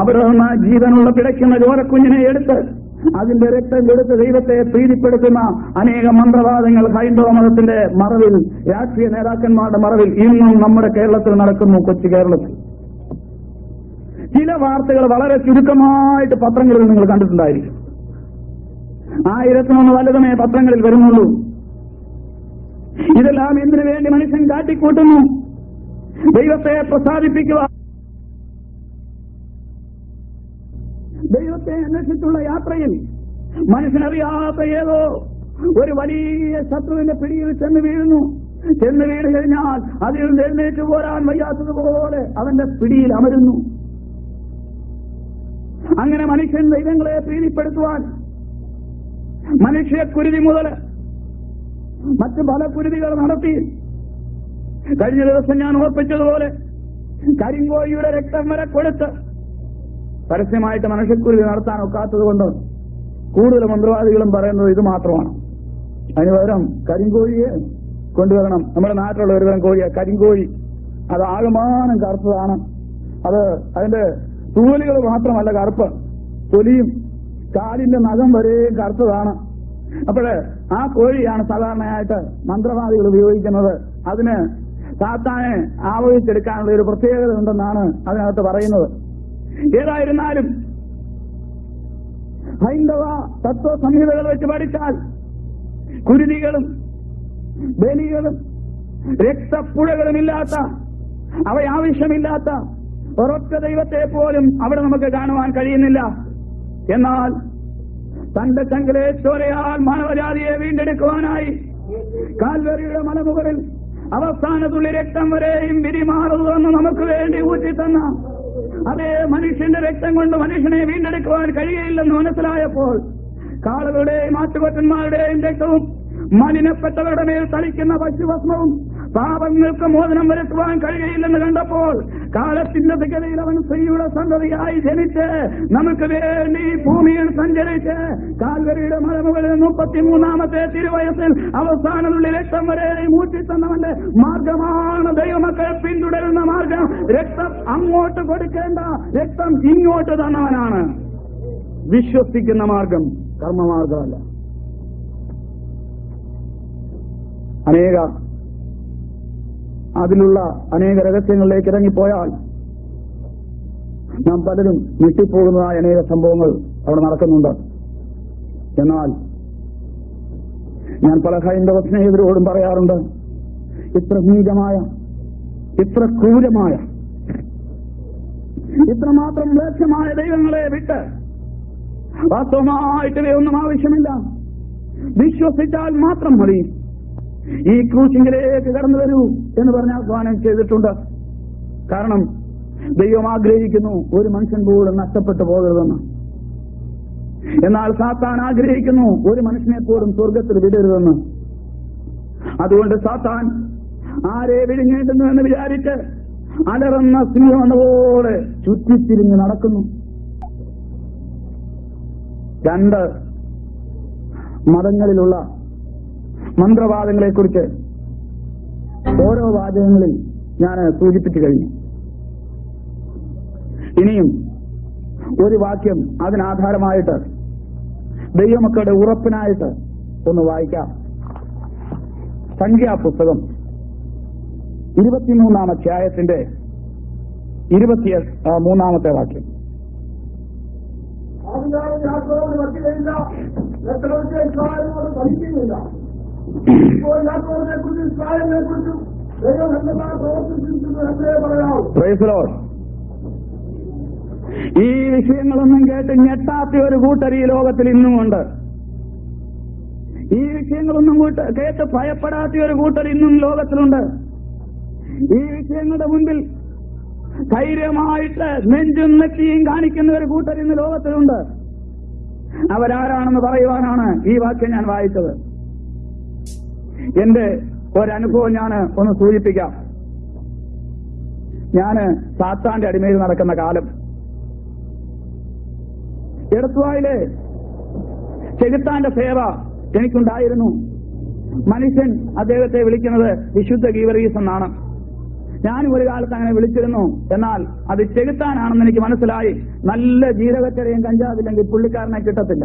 അവരുടെ നിന്ന് ജീവനുള്ള പിടയ്ക്കുന്ന ചോരക്കുഞ്ഞിനെ എടുത്ത് അതിന്റെ രക്തം കൊടുത്ത് ദൈവത്തെ പ്രീതിപ്പെടുത്തുന്ന അനേകം മന്ത്രവാദങ്ങൾ ഹൈന്ദവ മതത്തിന്റെ മറവിൽ, രാഷ്ട്രീയ നേതാക്കന്മാരുടെ മറവിൽ ഇന്നും നമ്മുടെ കേരളത്തിൽ നടക്കുന്നു. കൊച്ചു കേരളത്തിൽ ചില വാർത്തകൾ വളരെ ചുരുക്കമായിട്ട് പത്രങ്ങളിൽ നിങ്ങൾ കണ്ടിട്ടുണ്ടായിരിക്കും. 1001 വലുതമേ പത്രങ്ങളിൽ വരുന്നുള്ളൂ. ഇതെല്ലാം എന്തിനു വേണ്ടി മനുഷ്യൻ കാട്ടിക്കൂട്ടുന്നു? ദൈവത്തെ പ്രസാദിപ്പിക്കുക, ദൈവത്തെ അന്വേഷിച്ചുള്ള യാത്രയിൽ മനുഷ്യനറിയാത്ത ഏതോ ഒരു വലിയ ശത്രുവിന്റെ പിടിയിൽ ചെന്ന് വീഴുന്നു. ചെന്ന് വീണ് കഴിഞ്ഞാൽ അതിൽ നിന്ന് എഴുന്നേറ്റ് പോരാൻ വയ്യാത്തതുപോലെ അവന്റെ പിടിയിൽ അമരുന്നു. അങ്ങനെ മനുഷ്യൻ ദൈവങ്ങളെ പ്രീതിപ്പെടുത്തുവാൻ മനുഷ്യക്കുരുതി മുതൽ മറ്റ് പല കുരുതികൾ നടത്തി. കഴിഞ്ഞ ദിവസം ഞാൻ ഓർപ്പിച്ചതുപോലെ കരിങ്കോഴിയുടെ രക്തം വരെ കൊടുത്ത് പരസ്യമായിട്ട് മനുഷ്യക്കുരുതി നടത്താൻ ഒക്കാത്തതുകൊണ്ട് കൂടുതൽ മന്ത്രവാദികളും പറയുന്നത് ഇത് മാത്രമാണ്. അതിന് പകരം കരിങ്കോഴിയെ കൊണ്ടുവരണം. നമ്മുടെ നാട്ടിലുള്ള ഒരുതരം കോഴിയെ കരിങ്കോഴി, അത് ആകമാനം കറുത്തതാണ്. അത് അതിന്റെ തൂലുകൾ മാത്രമല്ല കറുപ്പ്, തൊലിയും കാലിന്റെ നഖം വരെയും കറുത്തതാണ്. അപ്പോഴ് ആ കോഴിയാണ് സാധാരണയായിട്ട് മന്ത്രവാദികൾ ഉപയോഗിക്കുന്നത്. അതിന് സാത്താനെ ആവഹിച്ചെടുക്കാനുള്ള ഒരു പ്രത്യേകത ഉണ്ടെന്നാണ് അതിനകത്ത് പറയുന്നത്. ഏതായിരുന്നാലും ഹൈന്ദവ തത്വസംഹിതകൾ വെച്ച് പഠിച്ചാൽ കുരുതികളും ബലികളും രക്തപ്പുഴകളുമില്ലാത്ത, അവയാവശ്യമില്ലാത്ത ഒരൊറ്റ ദൈവത്തെ പോലും അവിടെ നമുക്ക് കാണുവാൻ കഴിയുന്നില്ല. എന്നാൽ തന്റെ ചങ്കലേശ്വരയാൽ മാനവജാതിയെ വീണ്ടെടുക്കുവാനായി കാൽവരിയുടെ മലമുകളിൽ അവസാനത്തുള്ളി രക്തം വരെയും വിരിമാറുന്നു നമുക്ക് വേണ്ടി ഊറ്റിത്തന്ന അതേ മനുഷ്യന്റെ രക്തം കൊണ്ട് മനുഷ്യനെ വീണ്ടെടുക്കുവാൻ കഴിയുകയില്ലെന്ന് മനസ്സിലായപ്പോൾ കാളുകളുടെയും ആട്ടുകൊറ്റന്മാരുടെയും രക്തവും മലിനപ്പെട്ടവരുടെ മേൽ തളിക്കുന്ന പശുഭസ്മവും പാപങ്ങൾക്ക് മോചനം വരുത്തുവാൻ കഴിയുകയില്ലെന്ന് കണ്ടപ്പോൾ കാലത്തിന്റെ തികതയിൽ അവൻ സ്ത്രീയുടെ സന്തതിയായി ജനിച്ച് നമുക്ക് വേണ്ടി ഭൂമിയിൽ സഞ്ചരിച്ച് കാൽവരിയുടെ മലമുകളിൽ 33-ാമത്തെ തിരുവയസ്സിൽ അവസാനമുള്ള രക്തം വരെ മൂട്ടിത്തന്നവന്റെ മാർഗമാണ് ദൈവമക്കൾ പിന്തുടരുന്ന മാർഗം. രക്തം അങ്ങോട്ട് കൊടുക്കേണ്ട, രക്തം ഇങ്ങോട്ട് തന്നവനാണ്. വിശ്വസിക്കുന്ന മാർഗം കർമ്മമാർഗമല്ല. അതിലുള്ള അനേക രഹസ്യങ്ങളിലേക്ക് ഇറങ്ങിപ്പോയാൽ നാം പലരും ഞെട്ടിപ്പോകുന്നതായ അനേക സംഭവങ്ങൾ അവിടെ നടക്കുന്നുണ്ട്. എന്നാൽ ഞാൻ പല ഹൈന്ദവ സ്നേഹിതരോടും പറയാറുണ്ട്, ഇത്ര നീചമായ, ഇത്ര ക്രൂരമായ, ഇത്രമാത്രം മ്ലേച്ഛമായ ദൈവങ്ങളെ വിട്ട് വാസ്തവമായിട്ട് ഇവയൊന്നും ആവശ്യമില്ല. വിശ്വസിച്ചാൽ മാത്രം മതി. ഈ ക്രൂശിങ്കിലേക്ക് കടന്നു വരൂ എന്ന് പറഞ്ഞ് ആഹ്വാനം ചെയ്തിട്ടുണ്ട്. കാരണം ദൈവം ആഗ്രഹിക്കുന്നു ഒരു മനുഷ്യൻ പോലും നഷ്ടപ്പെട്ടു പോകരുതെന്ന്. എന്നാൽ സാത്താൻ ആഗ്രഹിക്കുന്നു ഒരു മനുഷ്യനെ പോലും സ്വർഗത്തിൽ വിടരുതെന്ന്. അതുകൊണ്ട് സാത്താൻ ആരെ വിഴുങ്ങേണ്ടുന്നു എന്ന് വിചാരിച്ച് അലറുന്ന സിംഹമെന്നപോലെ ചുറ്റിത്തിരിഞ്ഞ് നടക്കുന്നു. 2 മതങ്ങളിലുള്ള മന്ത്രവാദങ്ങളെക്കുറിച്ച് ഓരോ വാചകങ്ങളിൽ ഞാൻ സൂചിപ്പിച്ചു കഴിഞ്ഞു. ഇനിയും ഒരു വാക്യം അതിനാധാരമായിട്ട് ദൈവമക്കളുടെ ഉറപ്പിനായിട്ട് ഒന്ന് വായിക്കാം. സംഖ്യാപുസ്തകം 23-ാം അധ്യായത്തിന്റെ 23-ാമത്തെ വാക്യം. Praise the Lord. ഈ വിഷയങ്ങളൊന്നും കേട്ട് ഞെട്ടാത്ത ഒരു കൂട്ടർ ഈ ലോകത്തിൽ ഇന്നുമുണ്ട്. ഈ വിഷയങ്ങളൊന്നും കേട്ട് ഭയപ്പെടാത്ത ഒരു കൂട്ടർ ഇന്നും ലോകത്തിലുണ്ട്. ഈ വിഷയങ്ങളുടെ മുൻപിൽ ധൈര്യമായിട്ട് നെഞ്ചും നെറ്റിയും കാണിക്കുന്ന ഒരു കൂട്ടർ ഇന്ന് ലോകത്തിലുണ്ട്. അവരാരാണെന്ന് പറയുവാനാണ് ഈ വാക്യം ഞാൻ വായിച്ചത്. എന്റെ ഒരനുഭവം ഞാൻ ഒന്ന് സൂചിപ്പിക്കാം. ഞാന് സാത്താന്റെ അടിമയിൽ നടക്കുന്ന കാലം, എടത്വായിലെ ചെകുത്താന്റെ സേവ എനിക്കുണ്ടായിരുന്നു. മനുഷ്യൻ അദ്ദേഹത്തെ വിളിക്കുന്നത് വിശുദ്ധ ഗീവർഗീസ് എന്നാണ്. ഞാനും ഒരു കാലത്ത് അങ്ങനെ വിളിച്ചിരുന്നു. എന്നാൽ അത് ചെകുത്താനാണെന്ന് എനിക്ക് മനസ്സിലായി. നല്ല ജീരകച്ചരയും കഞ്ചാവില്ലെങ്കിൽ പുള്ളിക്കാരനെ കിട്ടത്തില്ല.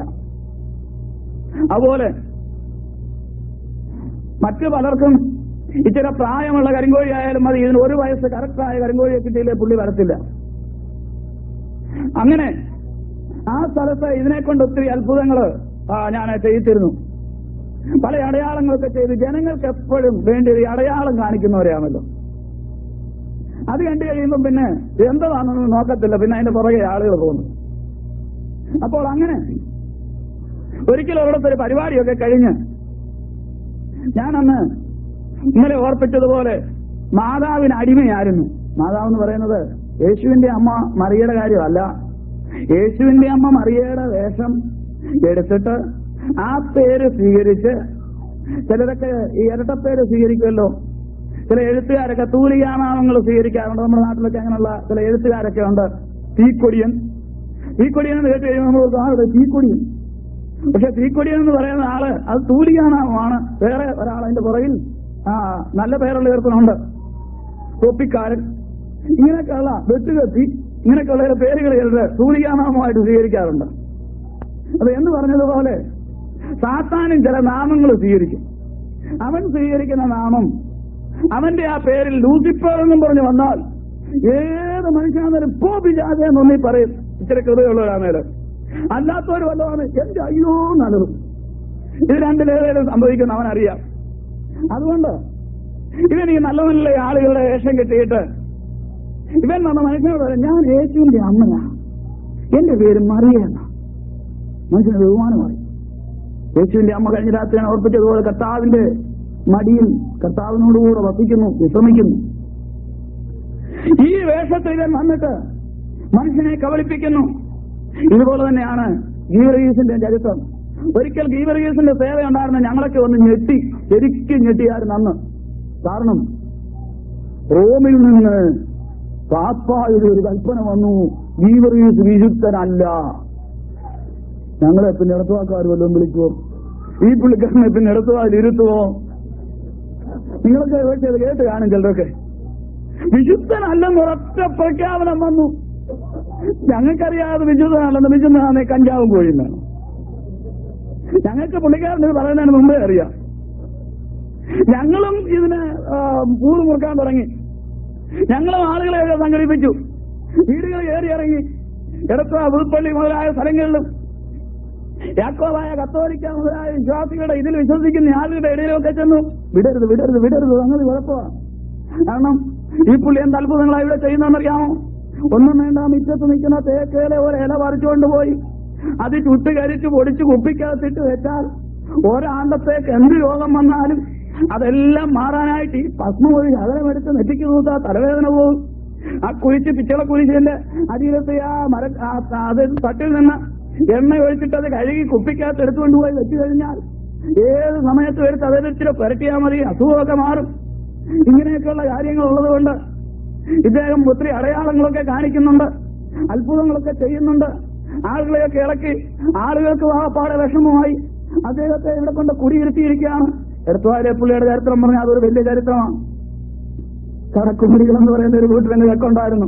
അതുപോലെ മറ്റു പലർക്കും ഇച്ചിരി പ്രായമുള്ള കരിങ്കോഴി ആയാലും മതി, ഇതിന് 1 വയസ്സ് കറക്റ്റായ കരിങ്കോഴിയെ കിട്ടിയില്ലേ പുള്ളി വരത്തില്ല. അങ്ങനെ ആ സ്ഥലത്ത് ഇതിനെക്കൊണ്ട് ഒത്തിരി അത്ഭുതങ്ങൾ ഞാൻ ചെയ്തിരുന്നു. പല അടയാളങ്ങളൊക്കെ ചെയ്ത് ജനങ്ങൾക്ക് എപ്പോഴും വേണ്ടി അടയാളം കാണിക്കുന്നവരെയാണല്ലോ. അത് കണ്ടു കഴിയുമ്പം പിന്നെ എന്താണെന്നൊന്നും നോക്കത്തില്ല, പിന്നെ അതിന്റെ പുറകെ ആളുകൾ പോകുന്നു. അപ്പോൾ അങ്ങനെ ഒരിക്കലും അവിടുത്തെ ഒരു പരിപാടിയൊക്കെ കഴിഞ്ഞ് ഞാനന്ന് ഇന്നലെ ഓർപ്പിച്ചതുപോലെ മാതാവിന് അടിമയായിരുന്നു. മാതാവ് എന്ന് പറയുന്നത് യേശുവിന്റെ അമ്മ മറിയയുടെ കാര്യമല്ല. യേശുവിന്റെ അമ്മ മറിയയുടെ വേഷം എടുത്തിട്ട് ആ പേര് സ്വീകരിച്ച്, ചിലരൊക്കെ ഈ ഇരട്ടപ്പേര് സ്വീകരിക്കുമല്ലോ, ചില എഴുത്തുകാരൊക്കെ തൂലികാനാമങ്ങൾ സ്വീകരിക്കാറുണ്ട്. നമ്മുടെ നാട്ടിലൊക്കെ അങ്ങനെയുള്ള ചില എഴുത്തുകാരൊക്കെ ഉണ്ട്. തീക്കൊടിയൻ എന്ന് കേട്ട് കഴിയുമ്പോൾ നമുക്ക് ആളുടെ തീക്കൊടിയൻ. പക്ഷെ തീക്കൊടിയൻ എന്ന് പറയുന്ന ആള് അത് തൂലികാനാമമാണ്. വേറെ ഒരാൾ അതിന്റെ പുറകിൽ നല്ല പേരുള്ള ചേർക്കുന്നുണ്ട്. തൊപ്പിക്കാരൻ, ഇങ്ങനെയൊക്കെയുള്ള വെട്ടുകത്തി, ഇങ്ങനെയൊക്കെയുള്ള പേരുകൾ ചിലര് തൂലികാനാമമായിട്ട് സ്വീകരിക്കാറുണ്ട്. അത് എന്ന് പറഞ്ഞതുപോലെ സാത്താനും ചില നാമങ്ങൾ സ്വീകരിക്കും. അവൻ സ്വീകരിക്കുന്ന നാമം, അവന്റെ ആ പേരിൽ ലൂസിഫർ എന്നും പറഞ്ഞു വന്നാൽ ഏത് മനുഷ്യനാണെങ്കിലും പോപിജാതെന്നൊന്നീ പറയും. ഇച്ചിരി കൃപയുള്ളവരാണേല്. അല്ലാത്തവർ വല്ലതാണ് എന്റെ അയ്യോ നല്ലതും. ഇത് രണ്ടിലേതേലും സംഭവിക്കുന്ന അവനറിയാം. അതുകൊണ്ട് ഇവൻ ഈ നല്ല നല്ല ആളുകളുടെ വേഷം കെട്ടിയിട്ട് ഇവൻ വന്ന മനുഷ്യനോട് പറയും, ഞാൻ യേശുവിന്റെ അമ്മയാ, എന്റെ പേര് മറിയെന്ന. മനുഷ്യന് ബഹുമാനമായി. യേശുവിന്റെ അമ്മ കഴിഞ്ഞ രാത്രി ഞാൻ ഓർപ്പിച്ചതുപോലെ കർത്താവിന്റെ മടിയിൽ കർത്താവിനോടുകൂടെ വസിക്കുന്നു, വിശ്രമിക്കുന്നു. ഈ വേഷത്തിൽ ഇവൻ വന്നിട്ട് മനുഷ്യനെ കബളിപ്പിക്കുന്നു. ഇതുപോലെ തന്നെയാണ് ഗീവർഗീസിന്റെ ചരിത്രം. ഒരിക്കൽ ഗീവർഗീസിന്റെ സേവ ഉണ്ടായിരുന്ന ഞങ്ങളൊക്കെ ഒന്ന് ഞെട്ടി, ശരിക്കും ഞെട്ടിയായിരുന്നു അന്ന്. കാരണം റോമിൽ നിന്ന് പാപ്പായുടെ ഒരു കൽപ്പന വന്നു, ഗീവർഗീസ് വിശുദ്ധനല്ല. ഞങ്ങളെ പിന്നെ ഇടത്തുവാക്കാർ വല്ലതും വിളിക്കുവോ? ഈ പുള്ളിക്കാരനെ പിന്നെ ഇടത്തുവാൽ ഇരുത്തുവോ? നിങ്ങളൊക്കെ ചോദിച്ചത് കേട്ട് കാണും ചിലരൊക്കെ. വിശുദ്ധനല്ലെന്ന് ഒരൊറ്റ പ്രഖ്യാപനം വന്നു. ഞങ്ങൾക്കറിയാതെ വിശുദ്ധനല്ലെന്ന്. വിശുദ്ധനാണ് കഞ്ചാവും കോഴിയുന്നതാണ്. ഞങ്ങൾക്ക് പുള്ളിക്കാരന് പറയുന്നതിന് മുമ്പേ അറിയാം. ഞങ്ങളും ഇതിന് പൂറ് മുറുക്കാൻ തുടങ്ങി. ഞങ്ങളും ആളുകളെ സംഘടിപ്പിച്ചു. വീടുകൾ കയറി ഇറങ്ങി. എടത്വ, പുതുപ്പള്ളി മുതലായ സ്ഥലങ്ങളിലും യാക്കോബായ, കത്തോലിക്ക മുതലായ വിശ്വാസികളുടെ ഇതിൽ വിശ്വസിക്കുന്ന ആളുകളുടെ ഇടയിലൊക്കെ ചെന്നു. വിടരുത് വിടരുത് വിടരുത്, അങ്ങനെ കുഴപ്പമാണ്. കാരണം ഈ പുള്ളി എന്ത് അത്ഭുതങ്ങളാണ് ഇവിടെ ചെയ്യുന്നതെന്നറിയാമോ? ഒന്നും വേണ്ട, മുറ്റത്ത് നിൽക്കുന്ന തേക്കേലെ ഒരു ഇല പറിച്ചുകൊണ്ട് പോയി അത് ചുട്ട് കരിച്ച് പൊടിച്ച് കുപ്പിക്കകത്തിട്ട് വെച്ചാൽ ഒരാണ്ടത്തേക്ക് എന്ത് രോഗം വന്നാലും അതെല്ലാം മാറാനായിട്ട് ഈ ഭസ്മമൊഴി അകലമെടുത്ത് നെറ്റിക്ക് നോക്കുക, തലവേദന പോകും. ആ കുഴിച്ച് പിച്ചള കുഴിച്ചതിന്റെ അടിയിലത്തെ അത് തട്ടിൽ നിന്ന് എണ്ണ ഒഴിച്ചിട്ട് അത് കഴുകി കുപ്പിക്കകത്ത് എടുത്തുകൊണ്ട് പോയി വെച്ചു കഴിഞ്ഞാൽ ഏത് സമയത്തും എടുത്ത് അതിലിച്ചിരി പുരട്ടിയാൽ മതി, അസുഖമൊക്കെ മാറും. ഇങ്ങനെയൊക്കെയുള്ള കാര്യങ്ങൾ ഉള്ളതുകൊണ്ട് ഇദ്ദേഹം ഒത്തിരി അടയാളങ്ങളൊക്കെ കാണിക്കുന്നുണ്ട്, അത്ഭുതങ്ങളൊക്കെ ചെയ്യുന്നുണ്ട്. ആളുകളെയൊക്കെ ഇളക്കി ആളുകൾക്ക് വാപ്പാടെ വിഷമമായി അദ്ദേഹത്തെ ഇവിടെ കൊണ്ട് കുടിയിരുത്തിയിരിക്കുകയാണ്. എടത്തുവാലെ പുള്ളിയുടെ ചരിത്രം പറഞ്ഞാൽ അതൊരു വലിയ ചരിത്രമാണ്. കടക്കുമുടികൾ എന്ന് പറയുന്ന ഒരു വീട്ടിൽ തന്നെ വെക്കുണ്ടായിരുന്നു.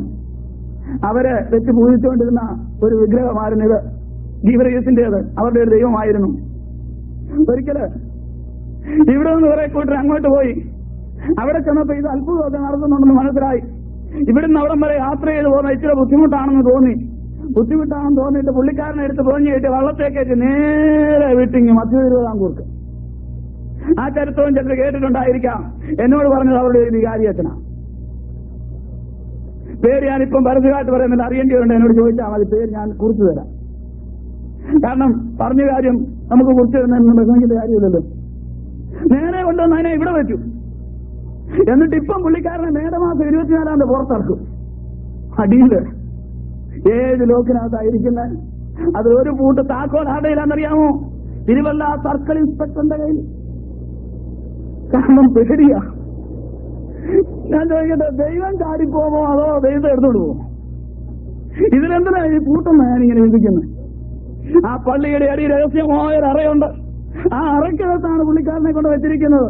അവര് വെച്ച് പൂജിച്ചുകൊണ്ടിരുന്ന ഒരു വിഗ്രഹമായിരുന്നു ഇത്. ഗീവർഗീസിന്റേത് അവരുടെ ഒരു ദൈവമായിരുന്നു. ഒരിക്കല് ഇവിടെ നിന്ന് കുറെ കൂട്ടർ അങ്ങോട്ട് പോയി. അവിടെ ചെന്നപ്പോ ഇത് അത്ഭുതമൊക്കെ നടത്തുന്നുണ്ടെന്ന് മനസ്സിലായി. ഇവിടുന്ന് അവിടം വരെ യാത്ര ചെയ്ത് പോകുന്ന ഇച്ചിരി ബുദ്ധിമുട്ടാണെന്ന് തോന്നിയിട്ട് പുള്ളിക്കാരനെ എടുത്ത് പോഞ്ഞു കയറ്റി വള്ളത്തേക്കേറ്റ് നേരെ വിട്ടിങ്ങി മധ്യ തിരുവിതാംകൂർക്ക്. ആ ചരിത്രവും ചിലർ കേട്ടിട്ടുണ്ടായിരിക്കാം. എന്നോട് പറഞ്ഞത് അവരുടെ ഒരു വികാരിയച്ഛനാണ്. പേര് ഞാനിപ്പം പരസ്യമായിട്ട് പറയുന്നില്ല, അറിയേണ്ടിയുണ്ട്. എന്നോട് ചോദിച്ചാൽ മതി, പേര് ഞാൻ കുറിച്ചു തരാം. കാരണം പറഞ്ഞ കാര്യം നമുക്ക് കുറിച്ചു തരുന്നതിന് പ്രസംഗിക്കുന്ന കാര്യമില്ലല്ലോ. നേരെ കൊണ്ടുവന്ന് അതിനെ ഇവിടെ വെച്ചു. എന്നിട്ട് ഇപ്പം പുള്ളിക്കാരനെ മേടമാസം 24 പുറത്തിറക്കും. അടിയില് 7 ലോക്കിനകത്തായിരിക്കുന്നത്. അത് ഒരു പൂട്ട് താക്കോൽ ആരുടെയിലാണെന്നറിയാമോ? തിരുവല്ല സർക്കിൾ ഇൻസ്പെക്ടറിന്റെ കയ്യിൽ. കാരണം പേടിയാ. ഞാൻ ചോദിക്കട്ടെ, ദൈവം ചാടിപ്പോമോ അതോ ദൈവത്തെ എടുത്തോണ്ട് പോകുമോ? ഇതിലെന്തിനാ ഈ കൂട്ടുന്ന ഞാനിങ്ങനെ ചിന്തിക്കുന്നത്? ആ പള്ളിയുടെ അടി രഹസ്യമായ ഒരു അറയുണ്ട്. ആ അറയ്ക്കകത്താണ് പുള്ളിക്കാരനെ കൊണ്ട് വെച്ചിരിക്കുന്നത്.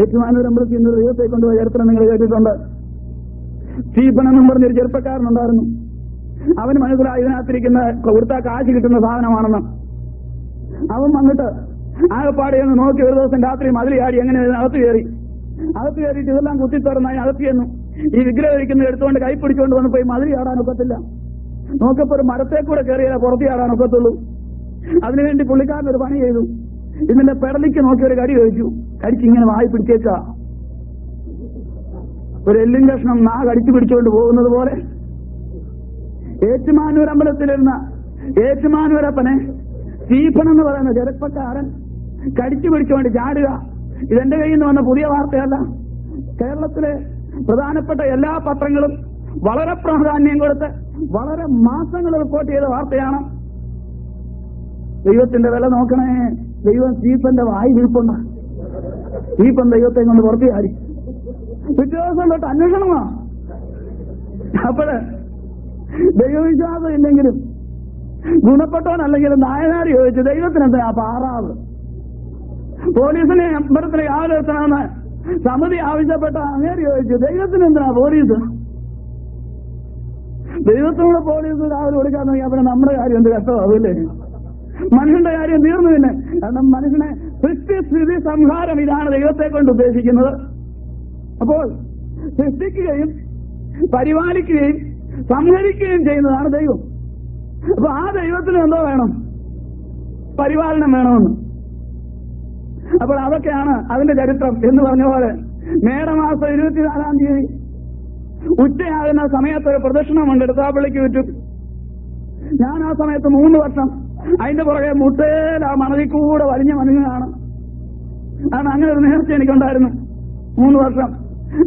ഏറ്റുമാനൂർ അമ്പലത്തിൽ നിന്ന് ദൈവത്തെ കൊണ്ടുപോയ ചരിത്രം നിങ്ങൾ കേട്ടിട്ടുണ്ട്. സ്റ്റീഫൻ എന്നും പറഞ്ഞൊരു ചെറുപ്പക്കാരനുണ്ടായിരുന്നു. അവന് മനസ്സിലായി ഇതിനകത്തിരിക്കുന്ന കൊടുത്താൽ കാശ് കിട്ടുന്ന സാധനമാണെന്ന്. അവൻ വന്നിട്ട് ആകെപ്പാടെയൊന്ന് നോക്കി ഒരു ദിവസം രാത്രി മതിൽ ചാടി എങ്ങനെ അകത്ത് കയറിയിട്ട് ഇതെല്ലാം കുത്തിത്തുറന്നായി അകത്ത് ചെന്നു. ഈ വിഗ്രഹം ഇരിക്കുന്നത് എടുത്തുകൊണ്ട് കൈ പിടിച്ചുകൊണ്ട് വന്ന് പോയി മതിൽ ചാടാനൊക്കത്തില്ല. നോക്കപ്പോ ഒരു മരത്തെ കൂടെ കയറിയാലേ പുറത്ത് ചാടാനൊക്കത്തുള്ളൂ. അതിനുവേണ്ടി പുള്ളിക്കാരൻ ഒരു പണി ചെയ്തു. ഇതിന്റെ പെടലിക്ക് നോക്കി ഒരു കടി കഴിച്ചു. കടിച്ച് ഇങ്ങനെ വായി പിടിച്ചേക്കാ. ഒരു എല്ലും കഷ്ണം കടിച്ചു പിടിച്ചുകൊണ്ട് പോകുന്നത് പോലെ ഏറ്റുമാനൂർ അമ്പലത്തിലിരുന്ന ഏറ്റുമാനൂരപ്പനെ സ്റ്റീഫൻ എന്ന് പറയുന്ന ചെറുപ്പക്കാരൻ കടിച്ചു പിടിച്ചുകൊണ്ട് ചാടുക. ഇതെന്റെ കയ്യിൽ നിന്ന് വന്ന പുതിയ വാർത്തയല്ല. കേരളത്തിലെ പ്രധാനപ്പെട്ട എല്ലാ പത്രങ്ങളും വളരെ പ്രാധാന്യം കൊടുത്ത് വളരെ മാസങ്ങൾ റിപ്പോർട്ട് ചെയ്ത വാർത്തയാണ്. ദൈവത്തിന്റെ വില നോക്കണേ. ദൈവം സ്റ്റീഫന്റെ വായി വീഴ്പുണ്ട്. സ്റ്റീഫൻ ദൈവത്തെ കൊണ്ട് പുറത്തു ചാടി. പിറ്റേ ദിവസം തൊട്ട് അന്വേഷണമാ. അപ്പോഴ് ദൈവവിശ്വാസം ഇല്ലെങ്കിലും ഗുണപ്പെട്ടവനല്ലെങ്കിലും നായനാർ ചോദിച്ചു, ദൈവത്തിനെന്താ പാറാവ്? പോലീസിനെ അമ്പലത്തിലെ ആലോചനമെന്ന് സമിതി ആവശ്യപ്പെട്ട അങ്ങേര് ചോദിച്ചു, ദൈവത്തിനെന്താ പോലീസ്? ദൈവത്തിനോട് പോലീസ് രാവിലെ കൊടുക്കാൻ തുടങ്ങി. അവിടെ നമ്മുടെ കാര്യം എന്ത് കഷ്ടമാവില്ലേ? മനുഷ്യന്റെ കാര്യം തീർന്നു. പിന്നെ കാരണം മനുഷ്യനെ സൃഷ്ടിസ്ഥിതി സംഹാരം, ഇതാണ് ദൈവത്തെ കൊണ്ട് ഉദ്ദേശിക്കുന്നത്. അപ്പോൾ സൃഷ്ടിക്കുകയും പരിപാലിക്കുകയും സംഹരിക്കുകയും ചെയ്യുന്നതാണ് ദൈവം. അപ്പൊ ആ ദൈവത്തിന് എന്തോ വേണം? പരിപാലനം വേണമെന്ന്. അപ്പോൾ അതൊക്കെയാണ് അതിന്റെ ചരിത്രം. എന്ന് പറഞ്ഞ പോലെ മേടമാസം 24-ാം തീയതി ഉച്ചയാകുന്ന സമയത്ത് ഒരു പ്രദക്ഷിണമുണ്ട് എടുത്താപ്പള്ളിക്ക് ചുറ്റും. ഞാൻ ആ സമയത്ത് 3 വർഷം അതിന്റെ പുറകെ മുട്ടേൽ ആ മണലിൽ കൂടെ വലിഞ്ഞ മനുഷ്യനാണ്. കാരണം അങ്ങനെ ഒരു നേർച്ച എനിക്കുണ്ടായിരുന്നു. 3 വർഷം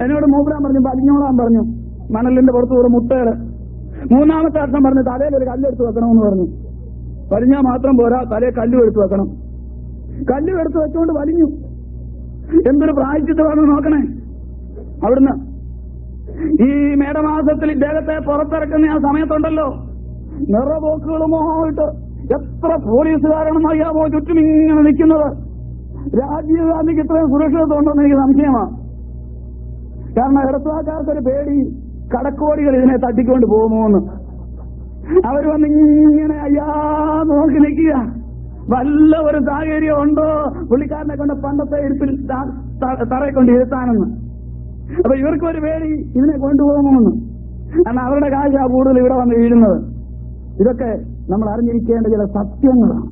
എന്നോട് മൂപ്പരാൻ പറഞ്ഞു, വലിഞ്ഞോളാൻ പറഞ്ഞു. മണലിന്റെ പുറത്തുകൂടെ മുട്ടേല്. 3-ാമത്തെ വർഷം പറഞ്ഞു, തലയിൽ ഒരു കല്ലെടുത്ത് വെക്കണമെന്ന് പറഞ്ഞു. വലിഞ്ഞാൽ മാത്രം പോരാ, തലയിൽ കല്ലും എടുത്ത് വെക്കണം. കല്ലും എടുത്ത് വെച്ചുകൊണ്ട് വലിഞ്ഞു. എന്തൊരു പ്രായച്ചിത്തമാണെന്ന് നോക്കണേ. അവിടുന്ന് ഈ മേടമാസത്തിൽ ഇദ്ദേഹത്തെ പുറത്തിറക്കുന്ന ആ സമയത്തുണ്ടല്ലോ, നിറപോക്കുകളുമായിട്ട് എത്ര പോലീസുകാരാണെന്ന് അറിയാമോ ചുറ്റും ഇങ്ങനെ നിൽക്കുന്നത്. രാജീവ് ഗാന്ധിക്ക് ഇത്രയും സുരക്ഷിതത്വം ഉണ്ടെന്ന് എനിക്ക് സംശയമാണ്. കാരണം ഇടത്തുകാർക്കൊരു പേടി, കടക്കോടികൾ ഇതിനെ തട്ടിക്കൊണ്ട് പോകുമോ എന്ന്. അവർ വന്നിങ്ങനെ അയ്യാ നോക്കി നിൽക്കുക. വല്ല ഒരു സാഹചര്യം ഉണ്ടോ പുള്ളിക്കാരനെ കൊണ്ട് പണ്ടത്തെ ഇരിപ്പിൽ തറയെ കൊണ്ട് ഇരുത്താനെന്ന്. അപ്പൊ ഇവർക്കൊരു പേടി, ഇതിനെ കൊണ്ടുപോകുമെന്ന്. കാരണം അവരുടെ കാശാ കൂടുതൽ ഇവിടെ വന്ന് വീഴുന്നത്. ഇതൊക്കെ നമ്മൾ അറിഞ്ഞിരിക്കേണ്ട ചില സത്യങ്ങളാണ്.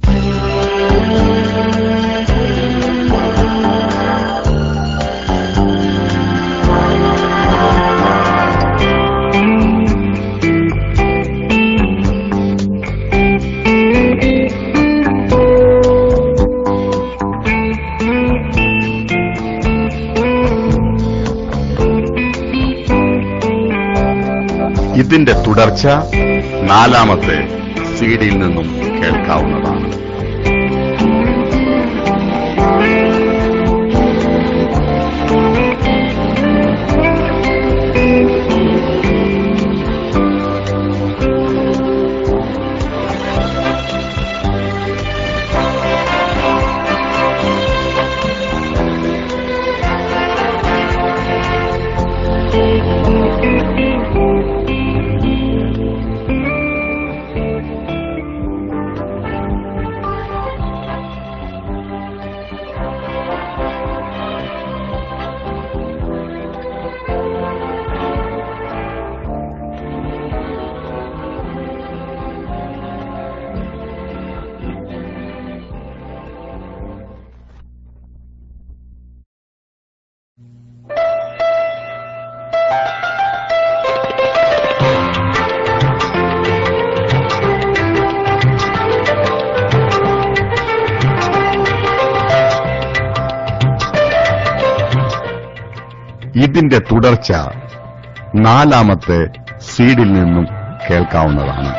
ഇതിന്റെ തുടർച്ച 4-ാമത്തെ സിഡിയിൽ നിന്നും കേൾക്കാവുന്നതാണ്. ഇതിന്റെ തുടർച്ച 4-ാമത്തെ സീഡിൽ നിന്നും കേൾക്കാവുന്നതാണ്.